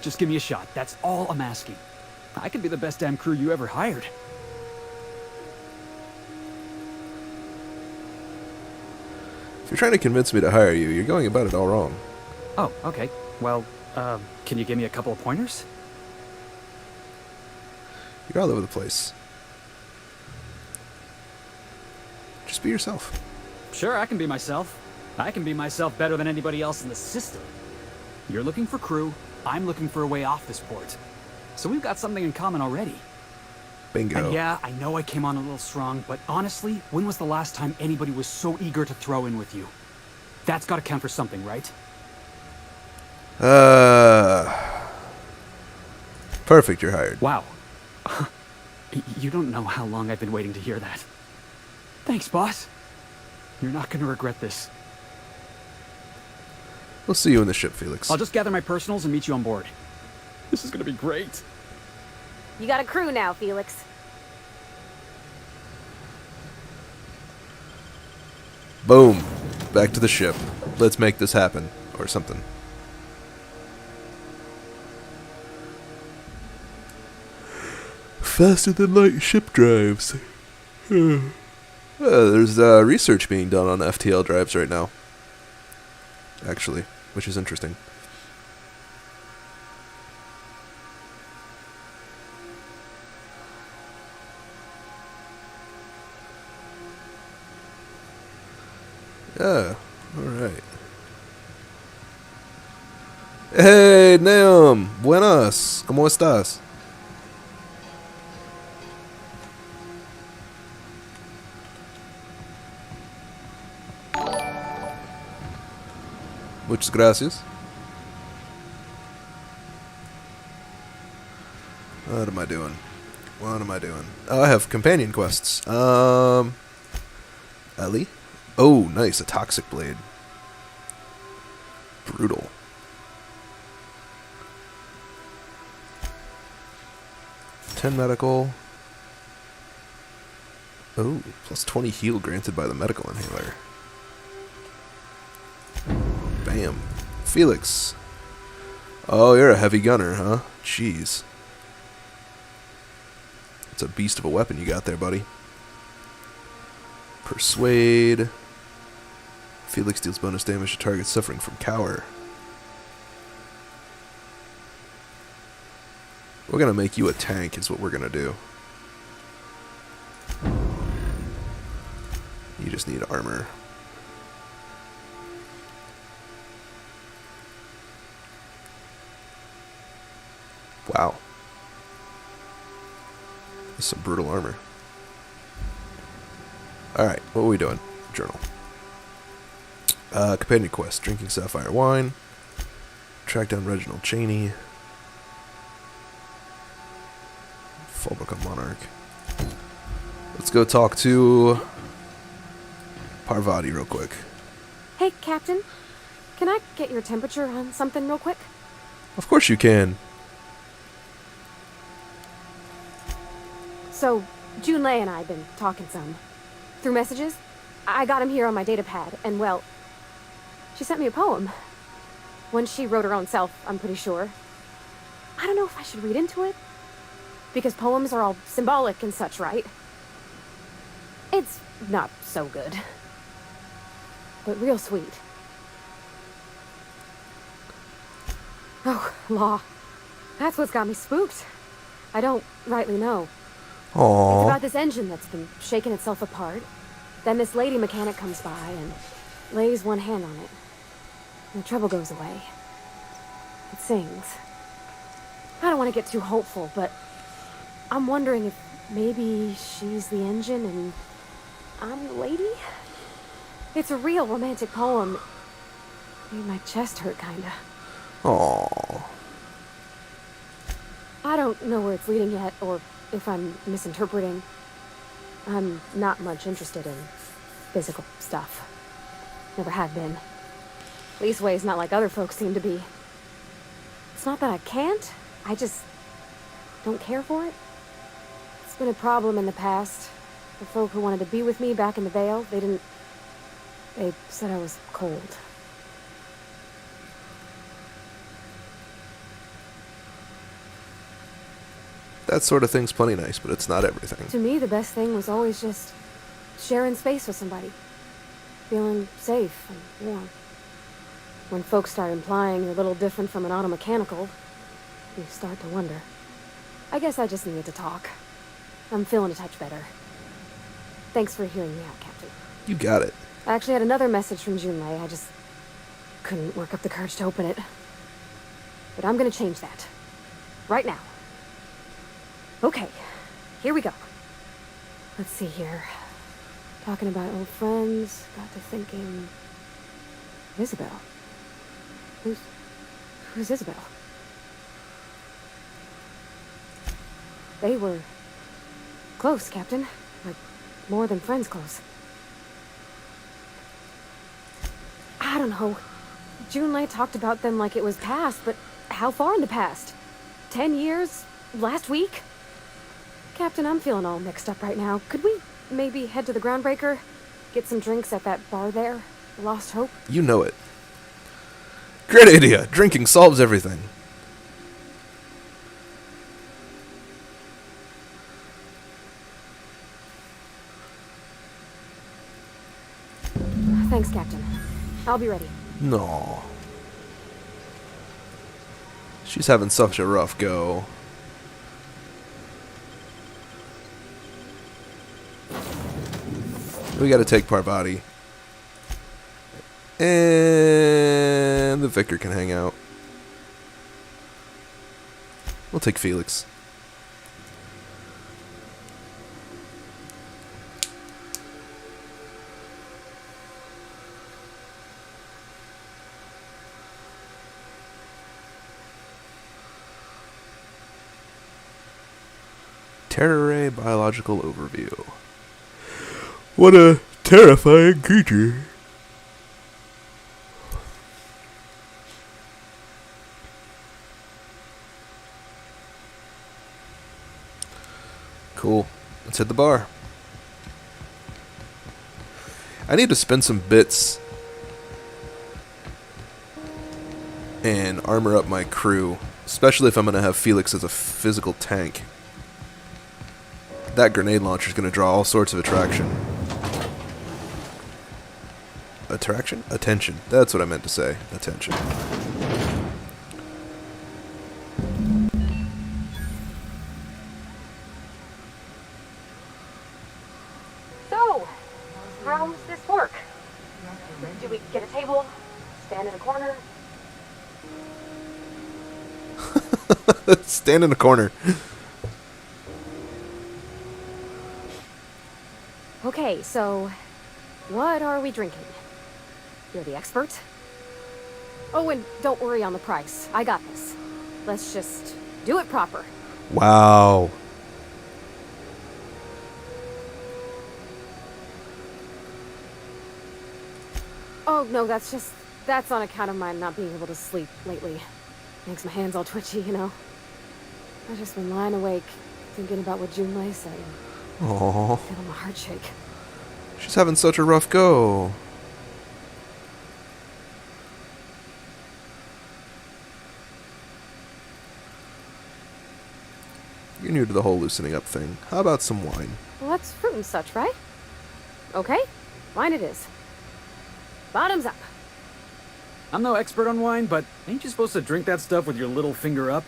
Just give me a shot. That's all I'm asking. I could be the best damn crew you ever hired. If you're trying to convince me to hire you, you're going about it all wrong. Oh, okay. Well, can you give me a couple of pointers? You're all over the place. Just be yourself. Sure, I can be myself. I can be myself better than anybody else in the system. You're looking for crew, I'm looking for a way off this port. So we've got something in common already. Bingo. And yeah, I know I came on a little strong, but honestly, when was the last time anybody was so eager to throw in with you? That's gotta count for something, right? Perfect, you're hired. Wow. You don't know how long I've been waiting to hear that. Thanks, boss. You're not gonna regret this. We'll see you in the ship, Felix. I'll just gather my personals and meet you on board. This is gonna be great. You got a crew now, Felix. Boom. Back to the ship. Let's make this happen. Or something. Faster than light ship drives. There's research being done on FTL drives right now. Actually, which is interesting. Yeah, alright. Hey, Neum! Buenas! ¿Cómo estás? Muchas gracias. What am I doing? What am I doing? Oh, I have companion quests. Ellie? Oh, nice. A toxic blade. Brutal. +10 medical. Oh, +20 heal granted by the medical inhaler. Bam. Felix. Oh, you're a heavy gunner, huh? Jeez. It's a beast of a weapon you got there, buddy. Persuade. Felix deals bonus damage to targets suffering from cower. We're gonna make you a tank is what we're gonna do. You just need armor. Wow. That's some brutal armor. Alright, what are we doing? Journal. Companion quest: drinking sapphire wine, track down Reginald Cheney, fall back on Monarch. Let's go talk to Parvati real quick. Hey, Captain. Can I get your temperature on something real quick? Of course you can. So, Junlei and I have been talking some. Through messages. I got him here on my data pad, and well, she sent me a poem. One she wrote her own self, I'm pretty sure. I don't know if I should read into it. Because poems are all symbolic and such, right? It's not so good. But real sweet. Oh, law. That's what's got me spooked. I don't rightly know. Aww. It's about this engine that's been shaking itself apart. Then this lady mechanic comes by and lays one hand on it. And the trouble goes away. It sings. I don't want to get too hopeful, but I'm wondering if maybe she's the engine and I'm the lady? It's a real romantic poem. Made my chest hurt, kinda. Aww. I don't know where it's leading yet, or if I'm misinterpreting. I'm not much interested in physical stuff. Never have been. Leastways not like other folks seem to be. It's not that I can't, I just don't care for it. It's been a problem in the past. The folk who wanted to be with me back in the Vale, they said I was cold. That sort of thing's plenty nice, but it's not everything. To me, the best thing was always just sharing space with somebody. Feeling safe and warm. When folks start implying you're a little different from an automechanical, you start to wonder. I guess I just needed to talk. I'm feeling a touch better. Thanks for hearing me out, Captain. You got it. I actually had another message from Junlei. I just couldn't work up the courage to open it. But I'm gonna change that. Right now. Okay, here we go. Let's see here. Talking about old friends, got to thinking... Isabel. Who's Isabel? They were close, Captain. Like, more than friends close. I don't know. Junlei talked about them like it was past, but how far in the past? 10 years? Last week? Captain, I'm feeling all mixed up right now. Could we maybe head to the Groundbreaker? Get some drinks at that bar there? Lost Hope? You know it. Great idea. Drinking solves everything. Thanks, Captain. I'll be ready. No. She's having such a rough go. We gotta take Parvati. And the vicar can hang out. We'll take Felix. Terror Ray Biological Overview. What a terrifying creature. Cool. Let's hit the bar. I need to spend some bits and armor up my crew, especially if I'm going to have Felix as a physical tank. That grenade launcher is going to draw all sorts of attraction. Attraction? Attention. That's what I meant to say. Attention. So, how's this work? Do we get a table? Stand in a corner? Stand in a corner. Okay, so what are we drinking? You're the expert. Oh, and don't worry on the price. I got this. Let's just do it proper. Wow. Oh, no, that's on account of my not being able to sleep lately. Makes my hands all twitchy, you know. I've just been lying awake, thinking about what Junlei said. Aww. Feeling my heart shake. She's having such a rough go. You're new to the whole loosening up thing. How about some wine? Well, that's fruit and such, right? Okay, wine it is. Bottoms up. I'm no expert on wine, but ain't you supposed to drink that stuff with your little finger up?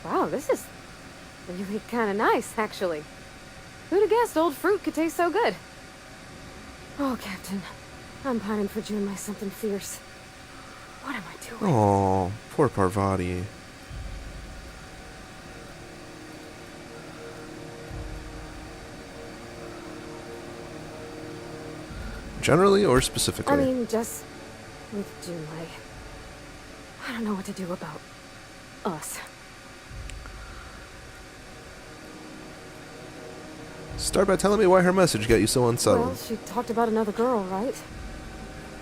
Wow, this is really kind of nice, actually. Who'd have guessed old fruit could taste so good? Oh, Captain, I'm pining for Junlei something fierce. What am I doing? Oh, poor Parvati. Generally or specifically? I mean, just with Junlei. I don't know what to do about us. Start by telling me why her message got you so unsettled. Well, she talked about another girl, right?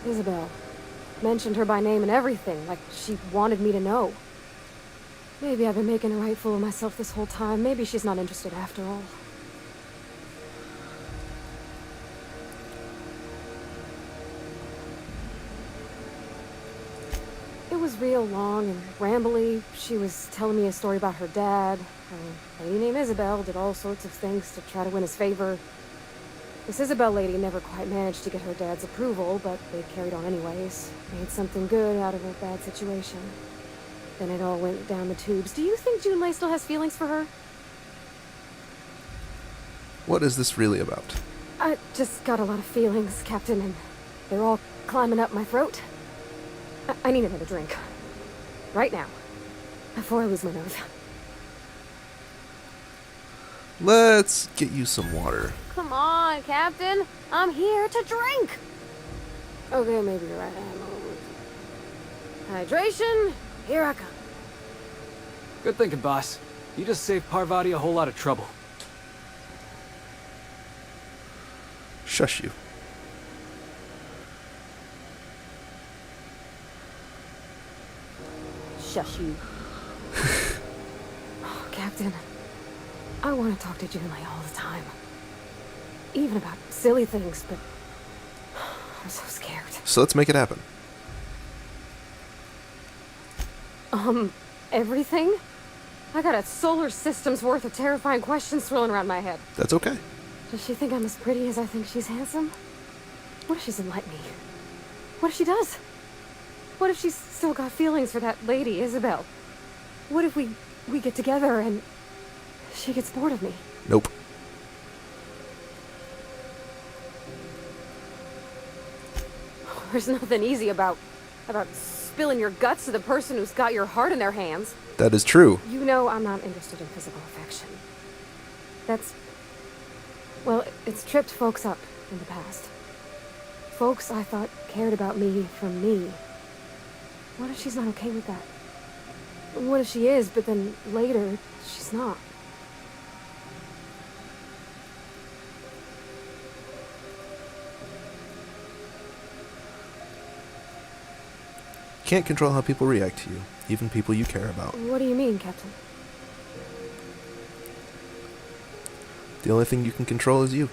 Isabel. Mentioned her by name and everything, like she wanted me to know. Maybe I've been making a right fool of myself this whole time. Maybe she's not interested after all. It was real long and rambly. She was telling me a story about her dad. A lady named Isabel did all sorts of things to try to win his favor. This Isabel lady never quite managed to get her dad's approval, but they carried on anyways. Made something good out of a bad situation. Then it all went down the tubes. Do you think Junlei still has feelings for her? What is this really about? I just got a lot of feelings, Captain, and they're all climbing up my throat. I need another drink. Right now. Before I lose my nose. Let's get you some water. Come on, Captain. I'm here to drink. Okay, maybe you're right. Hydration, here I come. Good thinking, boss. You just saved Parvati a whole lot of trouble. Shush you. Shush you. Oh, Captain, I want to talk to Junlei all the time. Even about silly things, but I'm so scared. So let's make it happen. Everything? I got a solar system's worth of terrifying questions swirling around my head. That's okay. Does she think I'm as pretty as I think she's handsome? What if she doesn't like me? What if she does? What if she's still got feelings for that lady, Isabel? What if we get together and she gets bored of me? Nope. There's nothing easy about spilling your guts to the person who's got your heart in their hands. That is true. You know I'm not interested in physical affection. Well, it's tripped folks up in the past. Folks I thought cared about me for me. What if she's not okay with that? What if she is, but then later, she's not? Can't control how people react to you, even people you care about. What do you mean, Captain? The only thing you can control is you.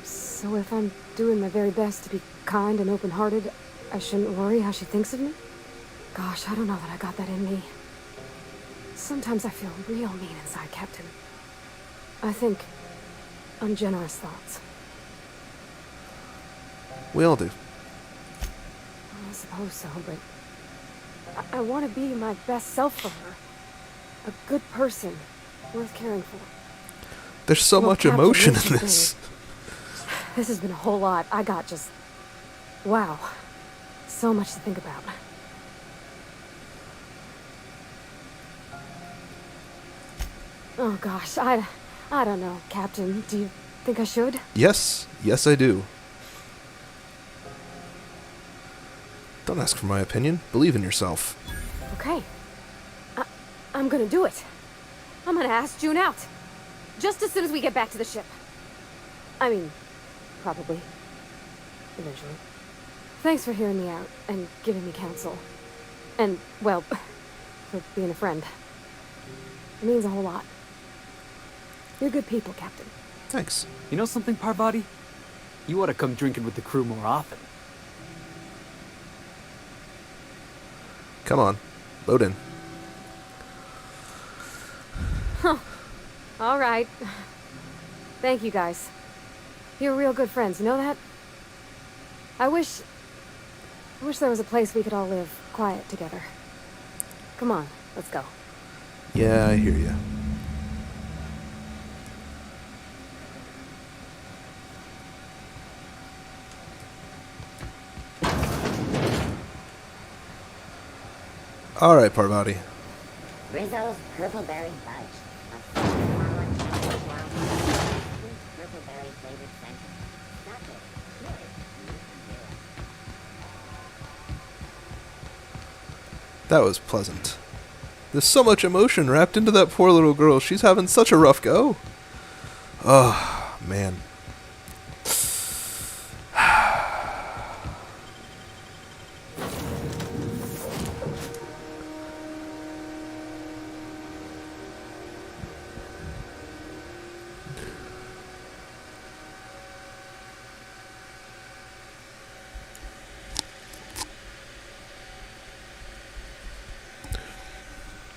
So if I'm doing my very best to be kind and open-hearted, I shouldn't worry how she thinks of me? Gosh, I don't know that I got that in me. Sometimes I feel real mean inside, Captain. I think ungenerous thoughts. We all do. I suppose so, but I want to be my best self for her. A good person, worth caring for. There's so much Captain, emotion this in has this. This has been a whole lot. I got just... Wow. So much to think about. Oh gosh, I don't know, Captain. Do you think I should? Yes. Yes, I do. Don't ask for my opinion. Believe in yourself. Okay. I'm gonna do it. I'm gonna ask June out. Just as soon as we get back to the ship. I mean, probably. Eventually. Thanks for hearing me out and giving me counsel. And, well, for being a friend. It means a whole lot. You're good people, Captain. Thanks. You know something, Parvati? You ought to come drinking with the crew more often. Come on. Load in. Huh. All right. Thank you, guys. You're real good friends, you know that? I wish there was a place we could all live quiet together. Come on, let's go. Yeah, I hear you. All right, Parvati. Rizzo's Purple Berry Fudge. A flower chocolate brown purple berry flavored scent. Not it. Pure. That was pleasant. There's so much emotion wrapped into that poor little girl. She's having such a rough go. Oh, man.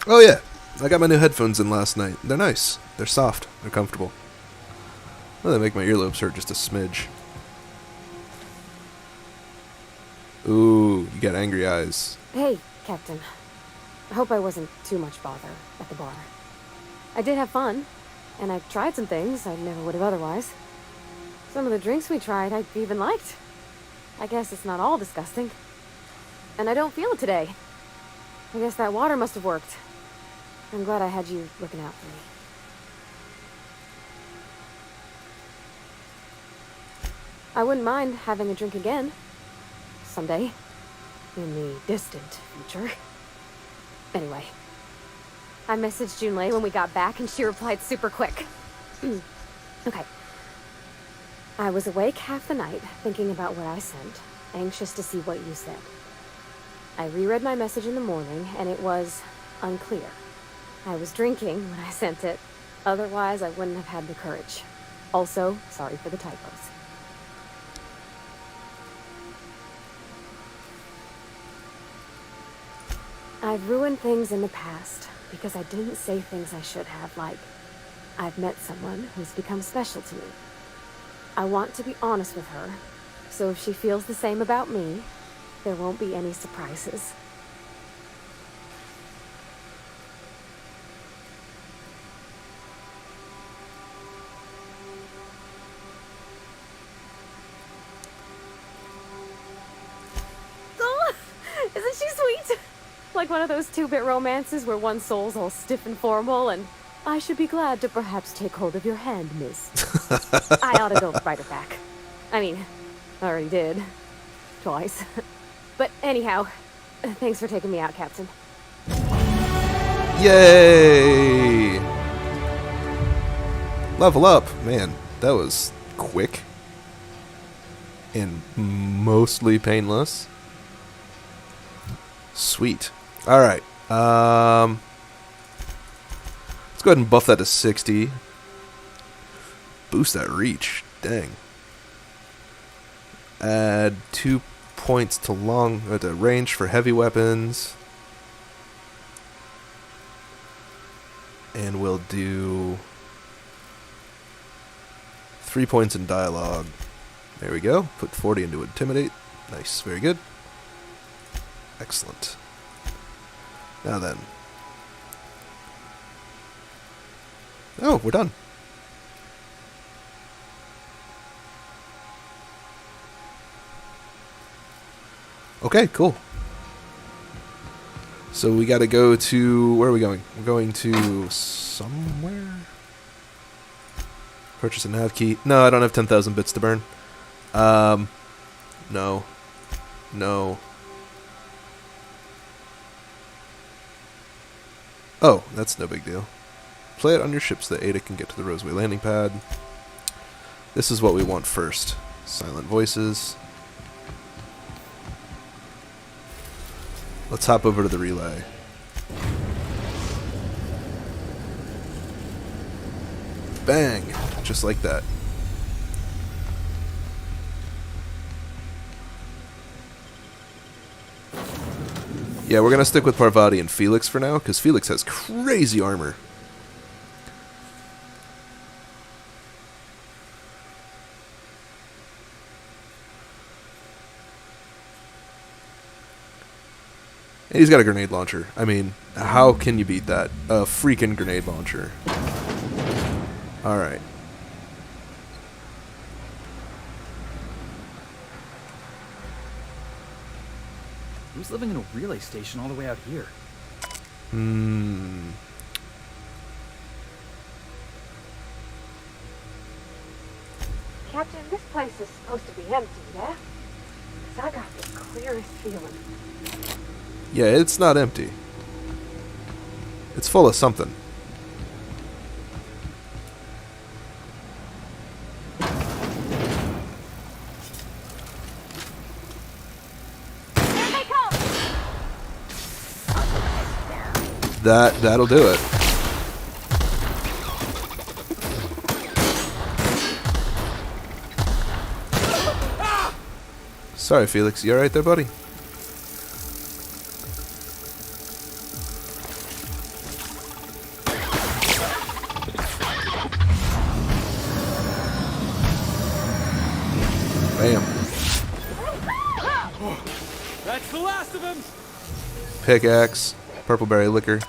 Oh yeah, I got my new headphones in last night. They're nice. They're soft. They're comfortable. Well, they make my earlobes hurt just a smidge. Ooh, you got angry eyes. Hey, Captain. I hope I wasn't too much bother at the bar. I did have fun, and I tried some things I never would have otherwise. Some of the drinks we tried I even liked. I guess it's not all disgusting. And I don't feel it today. I guess that water must have worked. I'm glad I had you looking out for me. I wouldn't mind having a drink again. Someday. In the distant future. Anyway. I messaged Junlei when we got back and she replied super quick. Okay. I was awake half the night, thinking about what I sent, anxious to see what you said. I reread my message in the morning, and it was unclear. I was drinking when I sent it. Otherwise, I wouldn't have had the courage. Also, sorry for the typos. I've ruined things in the past because I didn't say things I should have, like, I've met someone who's become special to me. I want to be honest with her, so if she feels the same about me, there won't be any surprises. Oh, isn't she sweet? Like one of those 2-bit romances where one soul's all stiff and formal and I should be glad to perhaps take hold of your hand, miss. I ought to go write her back. I mean, I already did. Twice. But anyhow, thanks for taking me out, Captain. Yay! Level up. Man, that was quick. And mostly painless. Sweet. Alright. Let's go ahead and buff that to 60. Boost that reach. Dang. Add 2 points to range for heavy weapons. And we'll do 3 points in dialogue. There we go. Put 40 into intimidate. Nice. Very good. Excellent. Now then. Oh, we're done. Okay, cool. So we gotta go to... Where are we going? We're going to... somewhere? Purchase a nav key. No, I don't have 10,000 bits to burn. No. No. Oh, that's no big deal. Play it on your ship so that Ada can get to the Roseway landing pad. This is what we want first. Silent voices. Let's hop over to the relay. Bang! Just like that. Yeah, we're gonna stick with Parvati and Felix for now, because Felix has crazy armor. And he's got a grenade launcher. I mean, how can you beat that? A freaking grenade launcher. Alright. Who's living in a relay station all the way out here? Captain, this place is supposed to be empty, yeah? 'Cause I got the clearest feeling. Yeah, it's not empty. It's full of something. That'll do it. Sorry, Felix. You alright there, buddy? Bam. That's the last of him! Pickaxe. Purple berry liquor.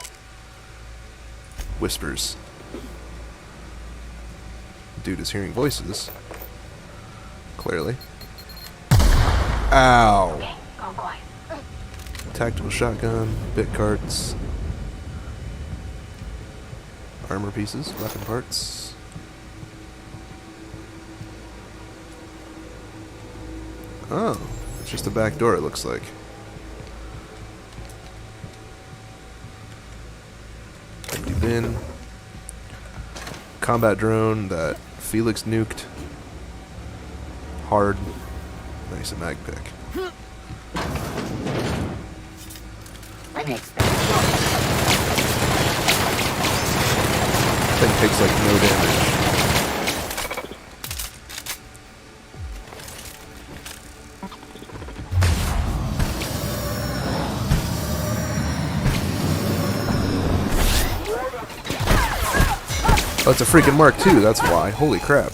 Whispers. Dude is hearing voices. Clearly. Ow. Okay, go quiet. Tactical shotgun. Bit carts. Armor pieces. Weapon parts. Oh. It's just a back door, it looks like. Empty bin. Combat drone that Felix nuked. Hard. Nice, a mag pick. Thing takes like no damage. Oh, it's a freaking Mark II, that's why. Holy crap.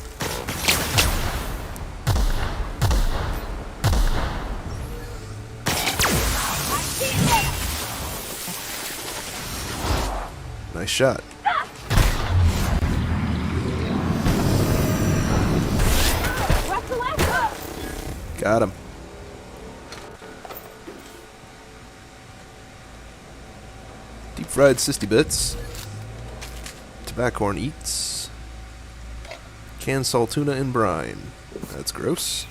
Nice shot. Got him. Deep fried sissy bits. Tobaccorn eats. Canned salt tuna in brine. That's gross.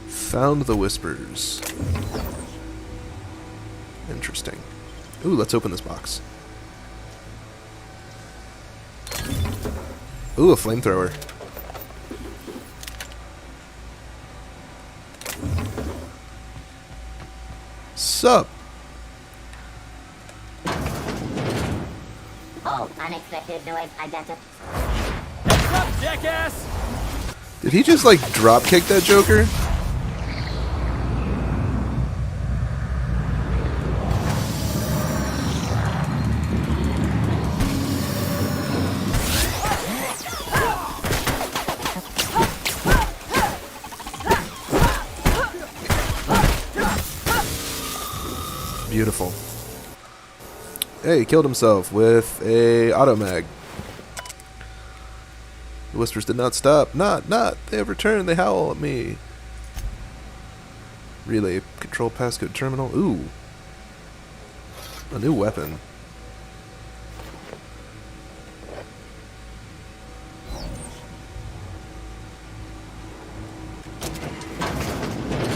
Found the whispers. Interesting. Ooh, let's open this box. Ooh, a flamethrower. Sup? Oh, unexpected noise identified. What's up, jackass? Did he just like drop kick that Joker? Beautiful. Hey, he killed himself with a auto mag. The whispers did not stop. Not. They have returned. They howl at me. Relay control passcode terminal. Ooh. A new weapon.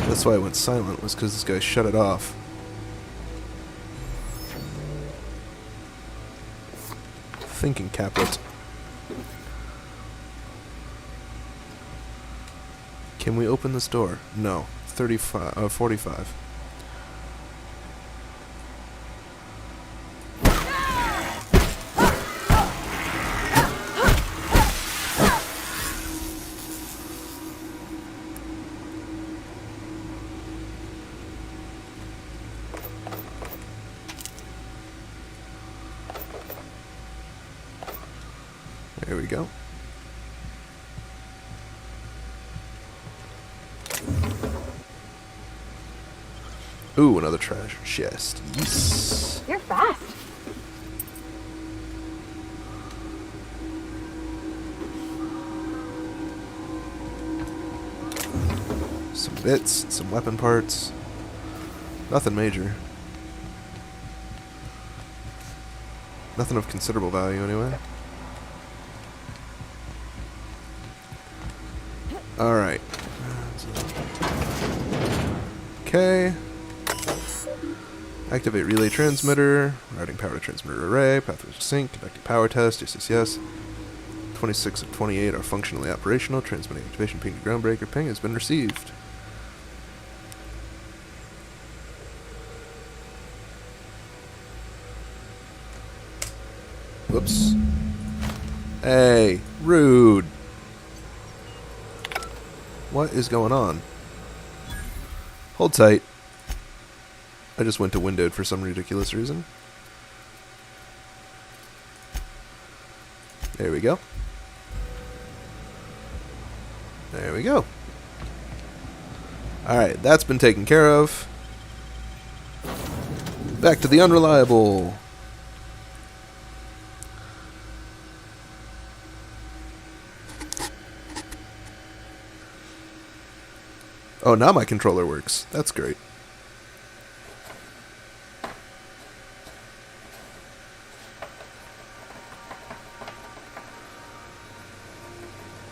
That's why I went silent, was because this guy shut it off. Thinking caplet. Can we open this door? No. 45. There we go. Ooh, another treasure chest. Yes. You're fast. Some bits, some weapon parts. Nothing major. Nothing of considerable value, anyway. Alright. Okay. Activate relay transmitter. Routing power to transmitter array. Pathway to sync. Conducting power test. Yes. 26 of 28 are functionally operational. Transmitting activation ping to Groundbreaker. Ping has been received. Whoops. Hey, rude. What is going on? Hold tight. I just went to windowed for some ridiculous reason. There we go. There we go. Alright, that's been taken care of. Back to the unreliable. Oh, now my controller works. That's great.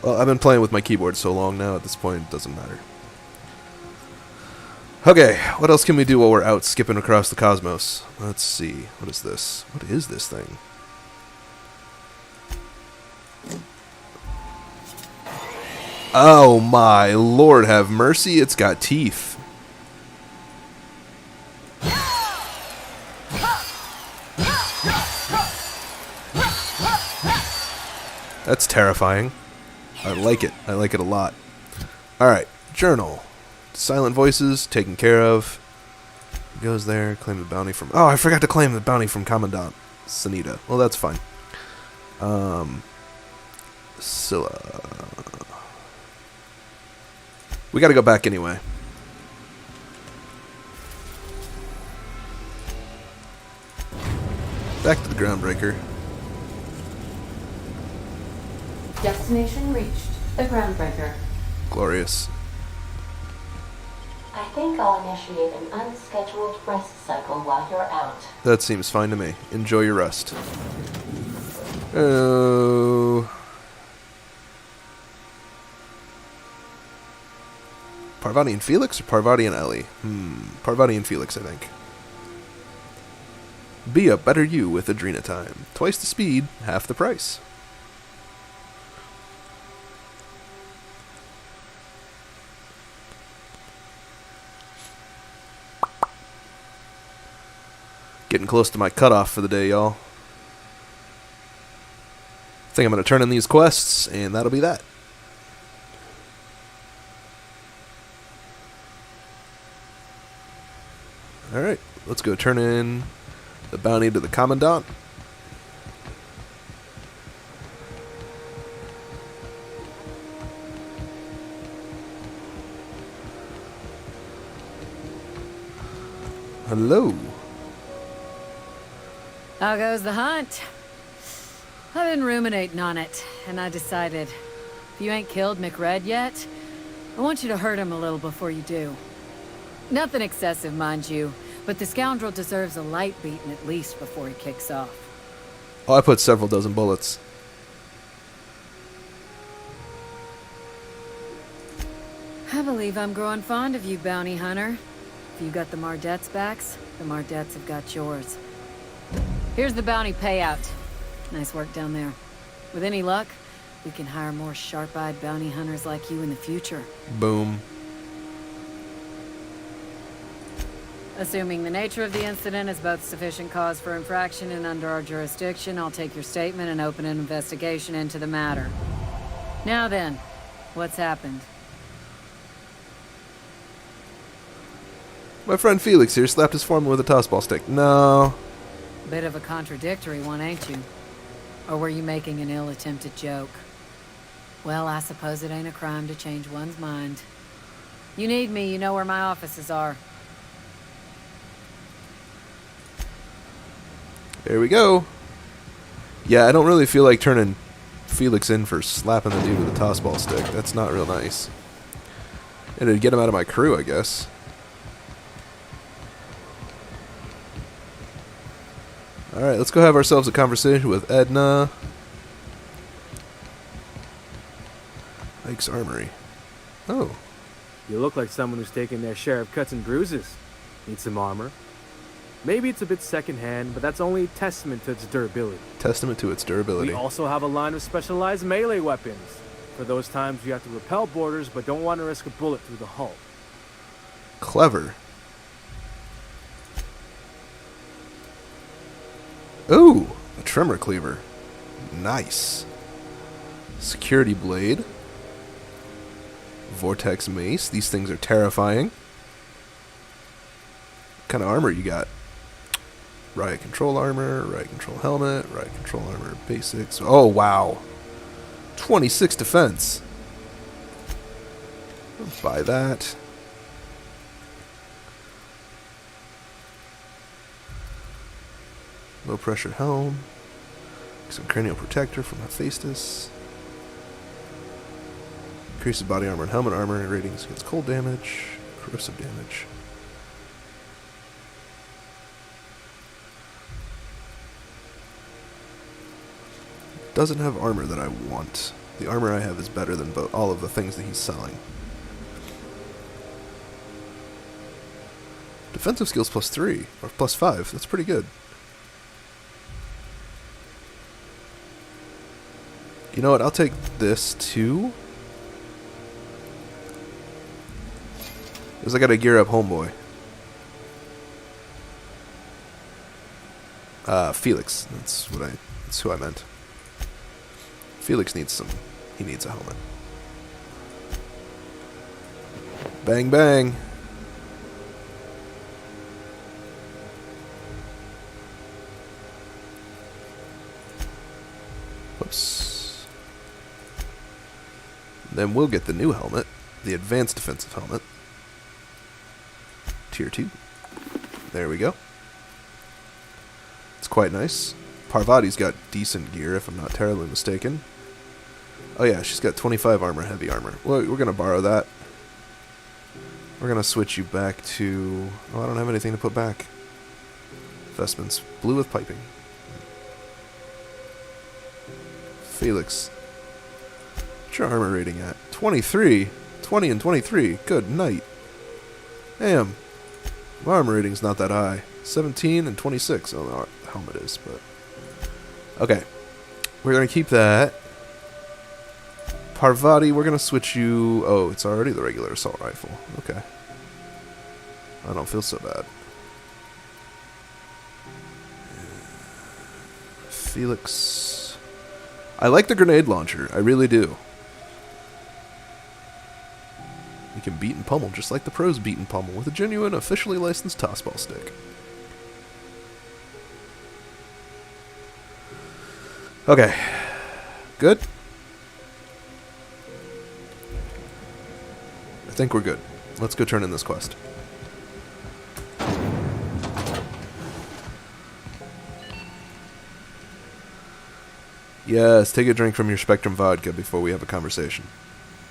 Well, I've been playing with my keyboard so long now, at this point, it doesn't matter. Okay, what else can we do while we're out skipping across the cosmos? Let's see. What is this? What is this thing? Oh my lord, have mercy, it's got teeth. That's terrifying. I like it. I like it a lot. Alright, journal. Silent voices, taken care of. Goes there, claim the bounty from... Oh, I forgot to claim the bounty from Commandant Sanita. Well, that's fine. Scylla. We gotta go back anyway. Back to the Groundbreaker. Destination reached. The Groundbreaker. Glorious. I think I'll initiate an unscheduled rest cycle while you're out. That seems fine to me. Enjoy your rest. Oh. Parvati and Felix or Parvati and Ellie? Parvati and Felix, I think. Be a better you with Adrena time. Twice the speed, half the price. Getting close to my cutoff for the day, y'all. Think I'm going to turn in these quests, and that'll be that. Alright, let's go turn in the bounty to the Commandant. Hello. How goes the hunt? I've been ruminating on it, and I decided, if you ain't killed McRed yet, I want you to hurt him a little before you do. Nothing excessive, mind you, but the scoundrel deserves a light beating at least before he kicks off. Oh, I put several dozen bullets. I believe I'm growing fond of you, bounty hunter. If you got the Mardet's backs, the Mardets have got yours. Here's the bounty payout. Nice work down there. With any luck, we can hire more sharp-eyed bounty hunters like you in the future. Boom. Assuming the nature of the incident is both sufficient cause for infraction and under our jurisdiction, I'll take your statement and open an investigation into the matter. Now then, what's happened? My friend Felix here slapped his foreman with a tossball stick. No. Bit of a contradictory one, ain't you? Or were you making an ill-attempted joke? Well, I suppose it ain't a crime to change one's mind. You need me, you know where my offices are. There we go. Yeah, I don't really feel like turning Felix in for slapping the dude with a tossball stick. That's not real nice. It'd get him out of my crew, I guess. Alright, let's go have ourselves a conversation with Edna. Ike's Armory. Oh. You look like someone who's taken their share of cuts and bruises. Need some armor. Maybe it's a bit secondhand, but that's only a testament to its durability. Testament to its durability. We also have a line of specialized melee weapons. For those times you have to repel boarders, but don't want to risk a bullet through the hull. Clever. Ooh, a trimmer cleaver. Nice. Security blade. Vortex mace. These things are terrifying. What kind of armor you got? Riot control armor, riot control helmet, riot control armor basics. Oh, wow. 26 defense. I'll buy that. Low pressure helm. Some cranial protector from Hephaestus. Increases body armor and helmet armor ratings against cold damage, corrosive damage. Doesn't have armor that I want. The armor I have is better than all of the things that he's selling. Defensive skills +3 or +5. That's pretty good. You know what? I'll take this too. Because I gotta gear up homeboy. Felix. That's who I meant. Felix needs he needs a helmet. Bang bang. Whoops. Then we'll get the new helmet, the advanced defensive helmet. Tier 2. There we go. It's quite nice. Parvati's got decent gear, if I'm not terribly mistaken. Oh yeah, she's got 25 armor, heavy armor. Well, we're going to borrow that. We're going to switch you back to... Oh, I don't have anything to put back. Vestments. Blue with piping. Felix. What's your armor rating at? 23? 20 and 23. Good night. Damn. My armor rating's not that high. 17 and 26. Oh, the helmet is, but... Okay. We're going to keep that. Parvati, we're going to switch you... Oh, it's already the regular assault rifle. Okay. I don't feel so bad. Felix... I like the grenade launcher. I really do. You can beat and pummel just like the pros beat and pummel with a genuine, officially licensed tossball stick. Okay. Good? I think we're good. Let's go turn in this quest. Yes, take a drink from your Spectrum vodka before we have a conversation.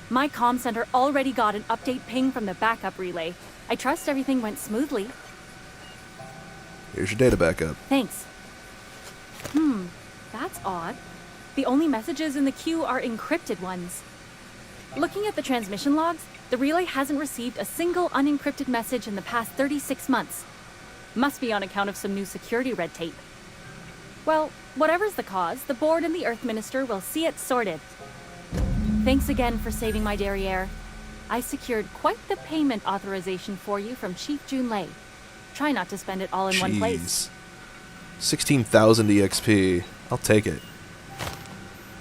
My comm center already got an update ping from the backup relay. I trust everything went smoothly. Here's your data backup. Thanks. That's odd. The only messages in the queue are encrypted ones. Looking at the transmission logs, The relay hasn't received a single unencrypted message in the past 36 months. Must be on account of some new security red tape. Well, whatever's the cause, the board and the Earth Minister will see it sorted. Thanks again for saving my derriere. I secured quite the payment authorization for you from Chief Junlei. Try not to spend it all in one place. 16,000 EXP. I'll take it.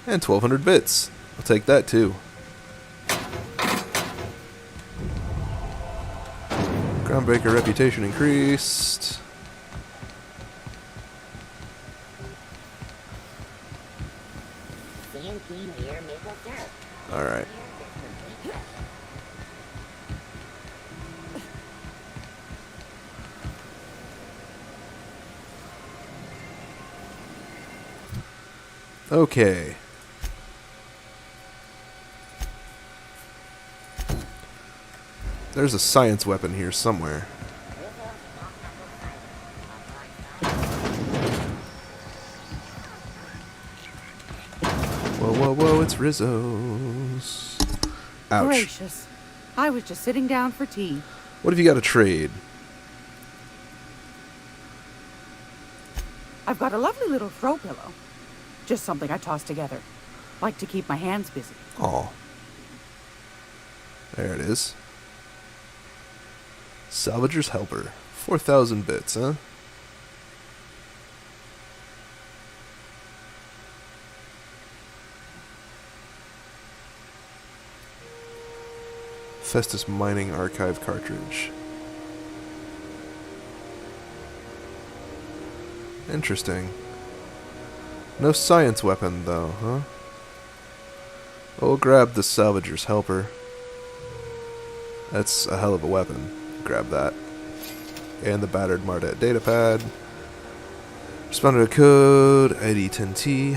And 1,200 bits. I'll take that too. Groundbreaker reputation increased. Alright. Okay. There's a science weapon here somewhere. Whoa, whoa, whoa, it's Rizzo's. Ouch. Gracious. I was just sitting down for tea. What have you got to trade? I've got a lovely little throw pillow. Just something I toss together. Like to keep my hands busy. Oh. There it is. Salvager's Helper. 4,000 bits, huh? Festus Mining Archive cartridge. Interesting. No science weapon, though, huh? We'll grab the Salvager's Helper. That's a hell of a weapon. Grab that. And the battered Mardet datapad. Responded to code ID 10T.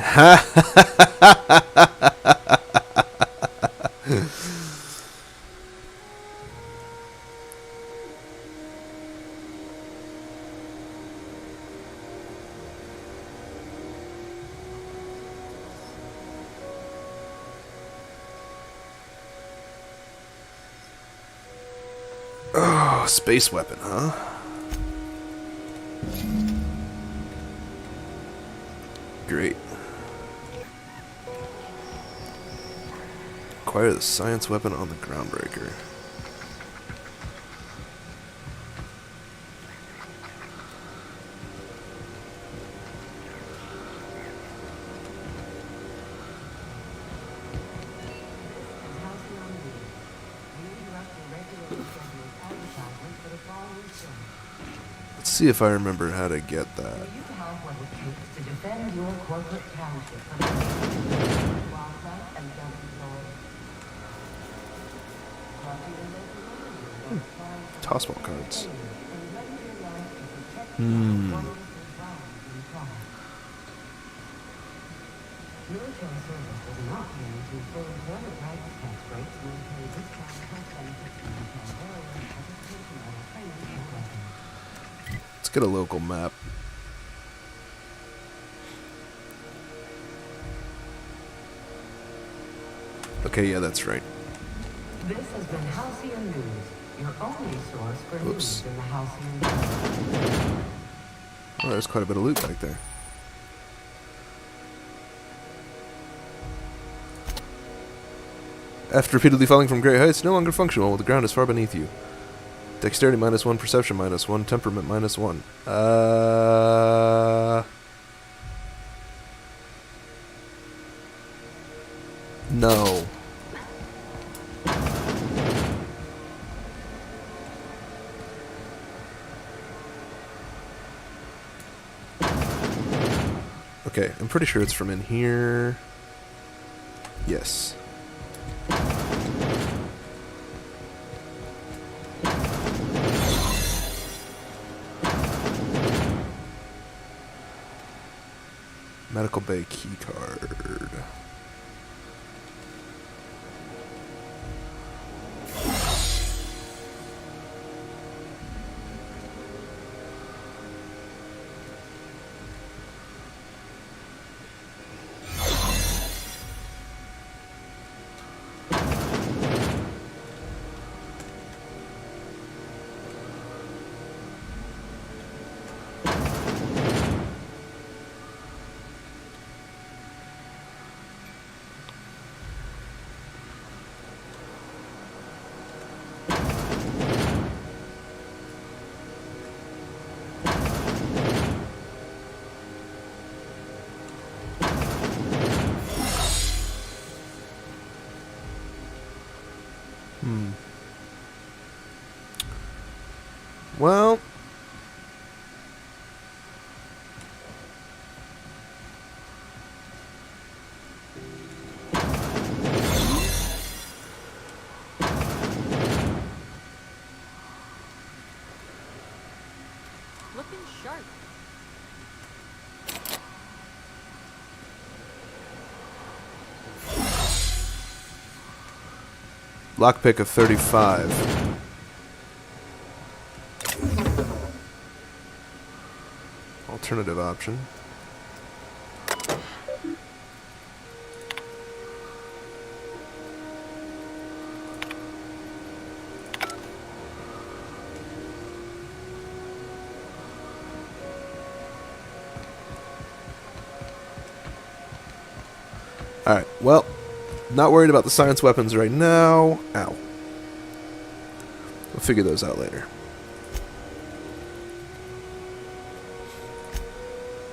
Oh, space weapon, huh? Great. Acquire the science weapon on the Groundbreaker. Let's see if I remember how to get that. Tossball cards. Let's get a local map. Okay, yeah, that's right. This has been Halcyon News, your only source for Oops. news in the Halcyon. Oh, there's quite a bit of loot back there. After repeatedly falling from great heights, no longer functional while the ground is far beneath you. Dexterity -1, perception -1, temperament -1. No. Okay, I'm pretty sure it's from in here. Yes. Medical Bay keycard. Well... Looking sharp. Lockpick of 35. Alternative option. Alright, well, not worried about the science weapons right now. Ow. We'll figure those out later.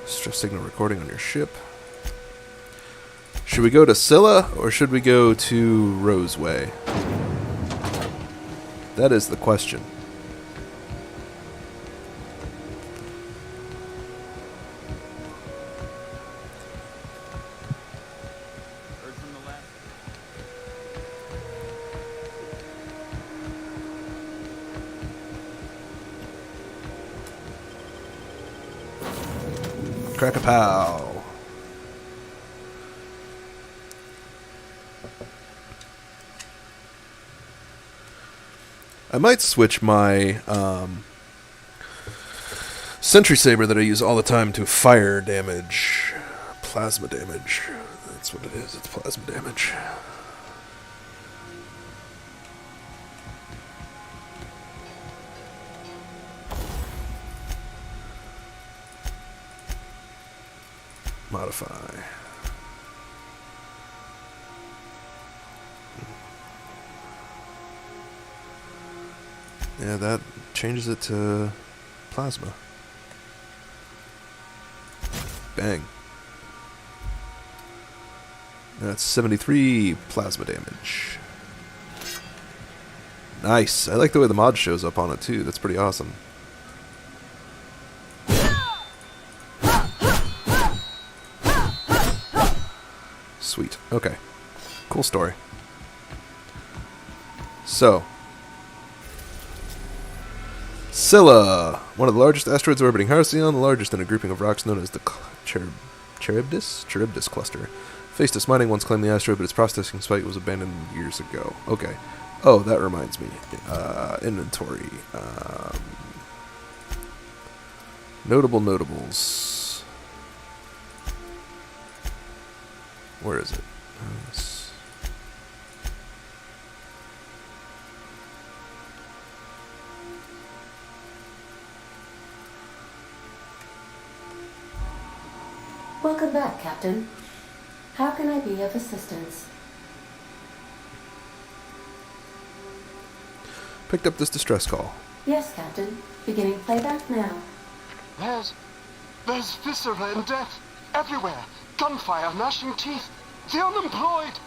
Stress signal recording on your ship. Should we go to Scylla or should we go to Roseway? That is the question. Crack-a-pow. I might switch my Sentry Saber that I use all the time to fire damage. Plasma damage. That's what it is. It's plasma damage. Modify. Yeah, that changes it to plasma. Bang. That's 73 plasma damage. Nice. I like the way the mod shows up on it too. That's pretty awesome. Sweet. Okay. Cool story. So, Scylla, one of the largest asteroids orbiting Halcyon, the largest in a grouping of rocks known as the Charybdis cluster. Phaistos Mining once claimed the asteroid, but its processing site was abandoned years ago. Okay. Oh, that reminds me. Inventory. Notable notables. Where is it? Welcome back, Captain. How can I be of assistance? Picked up this distress call. Yes, Captain. Beginning playback now. There's viscera and death everywhere. Gunfire, gnashing teeth. The unemployed.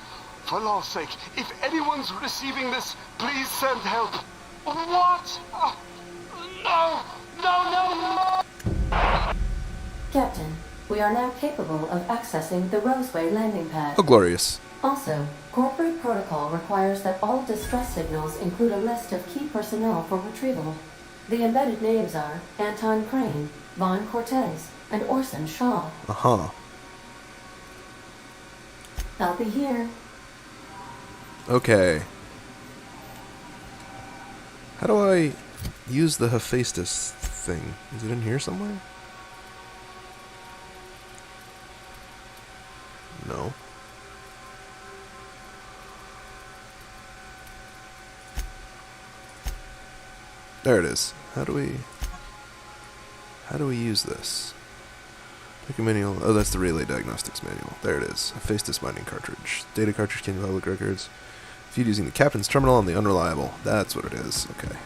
For law's sake, if anyone's receiving this, please send help. What? No! Captain, we are now capable of accessing the Roseway landing pad. Oh, glorious. Also, corporate protocol requires that all distress signals include a list of key personnel for retrieval. The embedded names are Anton Crane, Vaughn Cortez, and Orson Shaw. Uh-huh. I'll be here. Okay. How do I use the Hephaestus thing? Is it in here somewhere? No. There it is. How do we use this? Pick a manual. Oh, that's the relay diagnostics manual. There it is. Hephaestus mining cartridge. Data cartridge can public records. Feed using the captain's terminal on the unreliable. That's what it is. Okay.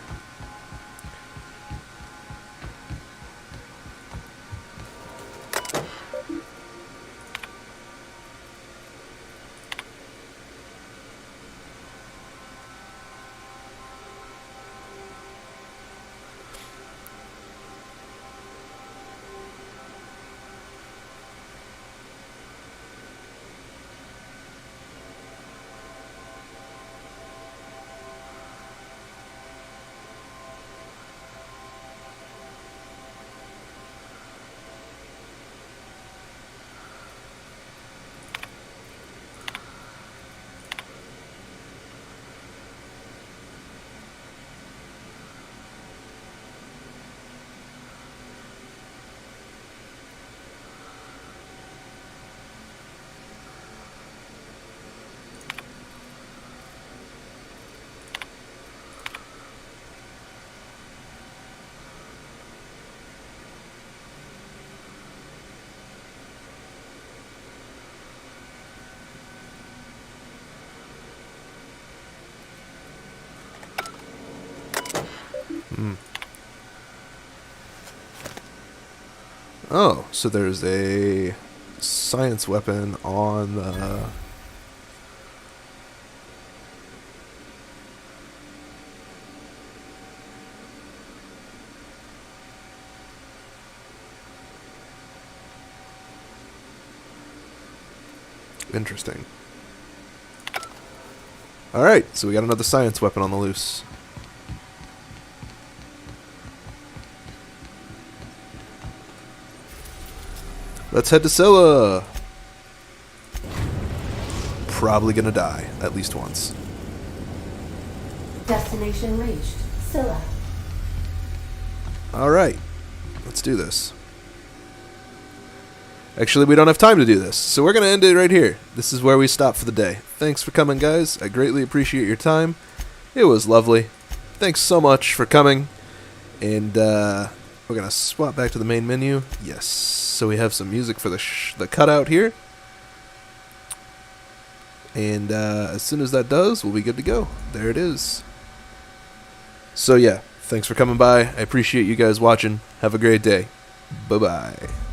Oh, so there's a science weapon on the... Interesting. Alright, so we got another science weapon on the loose. Let's head to Scylla! Probably gonna die, at least once. Destination reached. Scylla. Alright, let's do this. Actually, we don't have time to do this, so we're going to end it right here. This is where we stop for the day. Thanks for coming, guys. I greatly appreciate your time. It was lovely. Thanks so much for coming. And we're going to swap back to the main menu. Yes, so we have some music for the cutout here. And as soon as that does, we'll be good to go. There it is. So yeah, thanks for coming by. I appreciate you guys watching. Have a great day. Bye-bye.